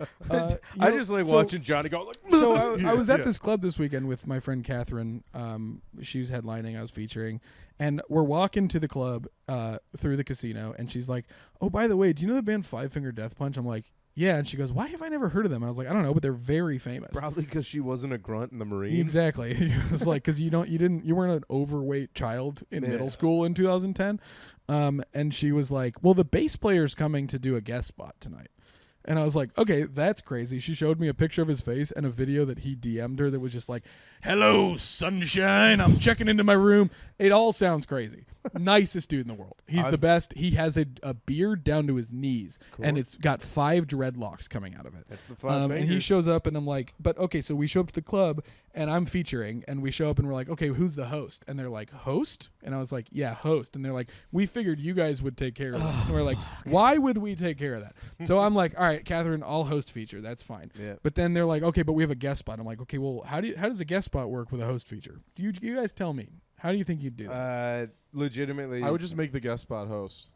I just like watching Johnny go like. So I was at Yeah. this club this weekend with my friend Catherine. She was headlining. I was featuring, and we're walking to the club through the casino, and she's like, "Oh, by the way, do you know the band Five Finger Death Punch?" I'm like, "Yeah," and she goes, "Why have I never heard of them?" And I was like, "I don't know, but they're very famous." Probably because she wasn't a grunt in the Marines. Exactly. It was like because you weren't an overweight child in Yeah. middle school in 2010. And she was like, "Well, the bass player's coming to do a guest spot tonight." And I was like, okay, that's crazy. She showed me a picture of his face and a video that he DM'd her that was just like, hello, sunshine. I'm checking into my room. It all sounds crazy. Nicest dude in the world. He's the best. He has a beard down to his knees, and it's got 5 dreadlocks coming out of it. That's the 5 And he shows up, and I'm like, but okay, so we show up to the club, and I'm featuring, and we show up, and we're like, okay, who's the host? And they're like, host? And I was like, yeah, host. And they're like, we figured you guys would take care of that. And we're like, why would we take care of that? So I'm like, all right, Catherine, I'll host feature. That's fine. Yeah. But then they're like, okay, but we have a guest spot. I'm like, okay, well, how does a guest spot work with a host feature? Do you guys tell me? How do you think you'd do that? Legitimately, I would just make the guest spot host.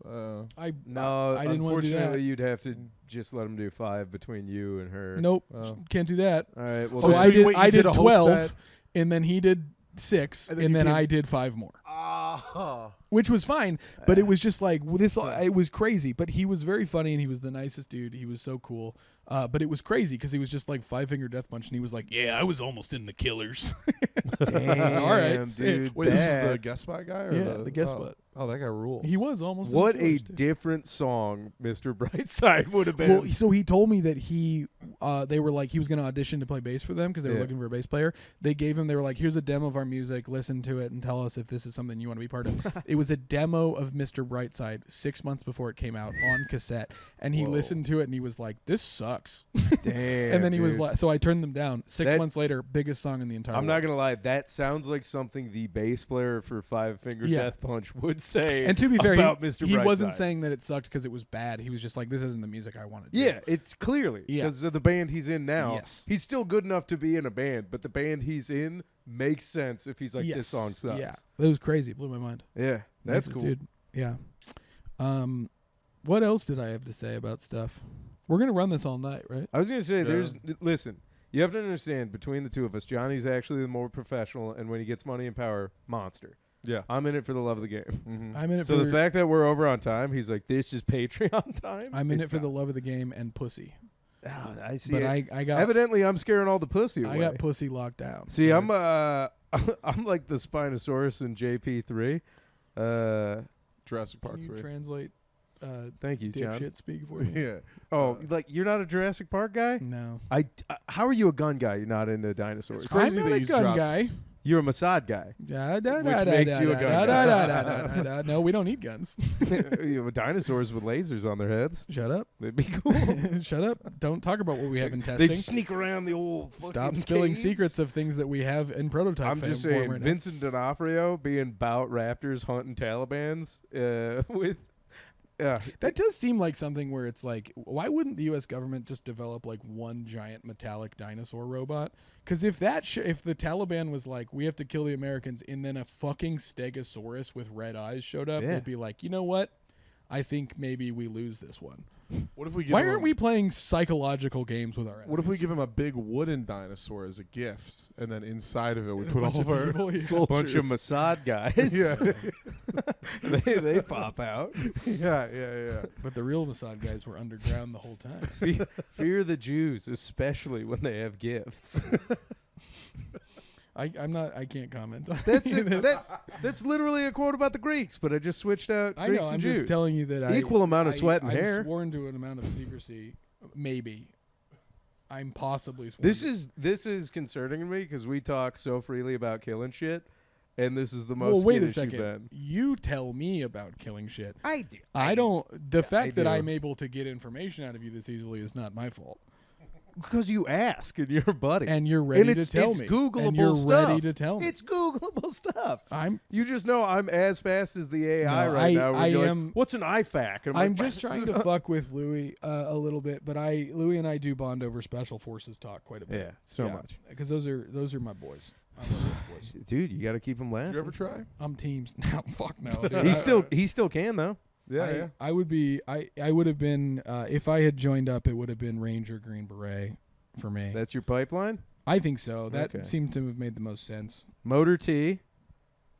no. I didn't want to do Unfortunately, that. you'd have to just let him do 5 between you and her. Nope, Oh. can't do that. All right. Well, So Oh, so I you did. wait, you I did did a whole 12, set? and then he did 6, And and then then, you did- I did 5 more, Ah. which was fine. But it was just like this. It was crazy. But he was very funny, and he was the nicest dude. He was so cool. But it was crazy because he was just like 5-finger death punch, and he was like, "Yeah, I was almost in the Killers." damn, All right, dude. Wait, this is that- the guest spot guy? Or Yeah, the guest oh. spot. Oh, that guy rules. He was almost. What in the a Killers, too. different song Mr. Brightside would have been. Well, so he told me that they were like he was going to audition to play bass for them because they were Yeah. looking for a bass player. They were like, here's a demo of our music. Listen to it and tell us if this is something you want to be part of. It was a demo of Mr. Brightside 6 months before it came out on cassette, and he Whoa. listened to it and he was like, this sucks. Damn. And then he was dude. like, so I turned them down. 6 That- months later, biggest song in the entire I'm world. not gonna lie. That sounds like something the bass player for 5-Finger Yeah. Death Punch would say. And to be fair, about Mr. he wasn't Brightside. saying that it sucked because it was bad. He was just like, this isn't the music I wanted. Yeah, it's clearly Yeah. because of the band he's in now. Yes. He's still good enough to be in a band, but the band he's in makes sense if he's like, this song sucks. Yeah, it was crazy. It blew my mind. Yeah, that's Nicest cool. dude. Yeah. What else did I have to say about stuff? We're gonna run this all night, right? I was gonna say, Yeah. listen. You have to understand, between the two of us, Johnny's actually the more professional, and when he gets money and power, monster. Yeah. I'm in it for the love of the game. Mm-hmm. I'm in it So for the fact that we're over on time, he's like, this is Patreon time. I'm in it It's for the not. love of the game and pussy. Ah, I see. But it. I got Evidently, I'm scaring all the pussy away. I got pussy locked down. See, so I'm it's- I'm like the Spinosaurus in JP3. Jurassic Park Can you 3. translate Thank you, John. dipshit speak for me? Yeah. Oh, like you're not a Jurassic Park guy? No. How are you a gun guy? You're not into dinosaurs. It's crazy I'm not that a he's gun dropped- guy. You're a Mossad guy. Which makes you a gun guy. No, we don't need guns. You have dinosaurs with lasers on their heads. Shut up. They'd be cool. Shut up. Don't talk about what we have in They'd testing. sneak around the old. Stop fucking spilling caves. secrets of things that we have in prototype I'm just form saying, right now. Vincent D'Onofrio being bout raptors hunting Taliban's with. That does seem like something where it's like, why wouldn't the U.S. government just develop like one giant metallic dinosaur robot? Because if if the Taliban was like, we have to kill the Americans, and then a fucking Stegosaurus with red eyes showed up, Yeah. they'd be like, you know what? I think maybe we lose this one. What if we give Why him aren't we playing psychological games with our enemies? What if we give him a big wooden dinosaur as a gift, and then inside of it we And a put bunch all of of our people, yeah. soldiers? bunch of Mossad guys. Yeah. they pop out. yeah. But the real Mossad guys were underground the whole time. Fear the Jews, especially when they have gifts. I can't comment. On That's any it. of this. That's literally a quote about the Greeks, but I just switched out I Greeks know. and I'm Jews. just telling you that Equal amount of sweat and I'm hair. sworn to an amount of secrecy. Maybe. I'm possibly sworn. This is concerning to me because we talk so freely about killing shit, and this is the most. Well, wait a skittish you've second. been. You tell me about killing shit. I do. I don't. The fact that do. I'm able to get information out of you this easily is not my fault. Because you ask and you're a buddy. And you're ready it's, to tell it's me. Googleable and you're stuff. ready to tell me. It's Googleable stuff. I'm. You just know I'm as fast as the AI No, right now. where I you're like, am- What's an IFAC? And I'm like, just trying to fuck with Louis a little bit, but Louis and I do bond over special forces talk quite a bit. Yeah, so much. Because those are my boys. I love those boys. Dude, you got to keep him laughing. Did you ever try? I'm teams. No, fuck no. Dude. He still can though. Yeah. I would be. I would have been if I had joined up. It would have been Ranger Green Beret for me. That's your pipeline. I think so. That Okay. seemed to have made the most sense. Motor T,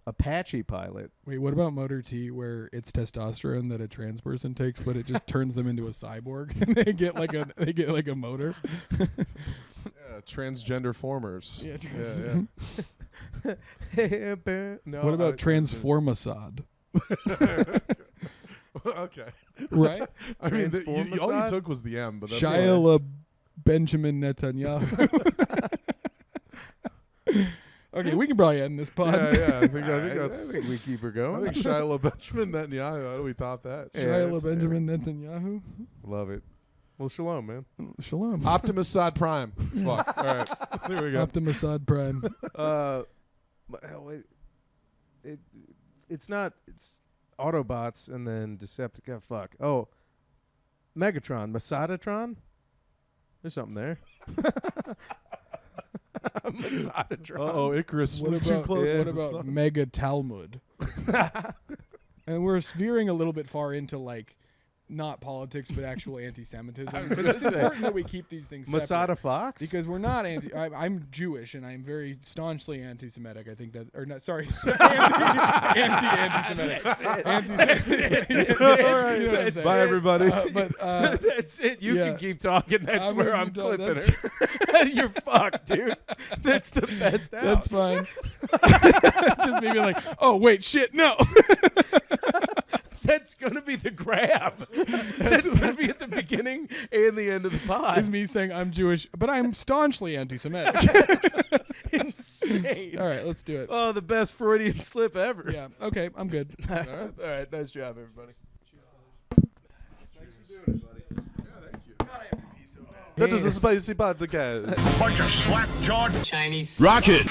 Apache pilot. Wait, what about Motor T, where it's testosterone that a trans person takes, but it just turns them into a cyborg and they get like a motor? Yeah, transgender formers. Yeah, No, what about Transformasad? Okay. right? I mean, Transform all you Mossad? took was the M, but that's Shia Benjamin Netanyahu. Okay, we can probably end this pod. Yeah. I think I that's. think we keep her I going. think Shia Benjamin Netanyahu. How do we top that? Yeah, Shia that's Benjamin Netanyahu. Love it. Well, shalom, man. Shalom. Optimus Sod Prime. Fuck. All right. There we go. Optimus Odd Prime. It's not. It's Autobots and then Decepticon. Fuck. Oh, Megatron, Mossadatron. There's something there. Mossadatron. Oh, Icarus What flew too about, close. what to the about sun. Mega Talmud? And we're veering a little bit far into like not politics but actual anti-Semitism. I was But gonna it's say. important that we keep these things separate. Masada Fox. Because we're not I'm Jewish and I'm very staunchly anti-Semitic. I think that, or not. Sorry, anti-Semitic. Anti-Semitic. All right. Bye, everybody. But That's it. You yeah. can keep talking. That's I'm where gonna I'm keep talking. clipping her. You're fucked, dude. That's the best out. that's fine. Just maybe like, oh wait, shit, no. That's gonna be the grab. That's gonna be at the beginning and the end of the Is pod. me saying I'm Jewish, but I'm staunchly anti-Semitic. Insane. All right, let's do it. Oh, the best Freudian slip ever. Yeah. Okay, I'm good. All right. Nice job, everybody. That is a spicy podcast. Chinese Rocket.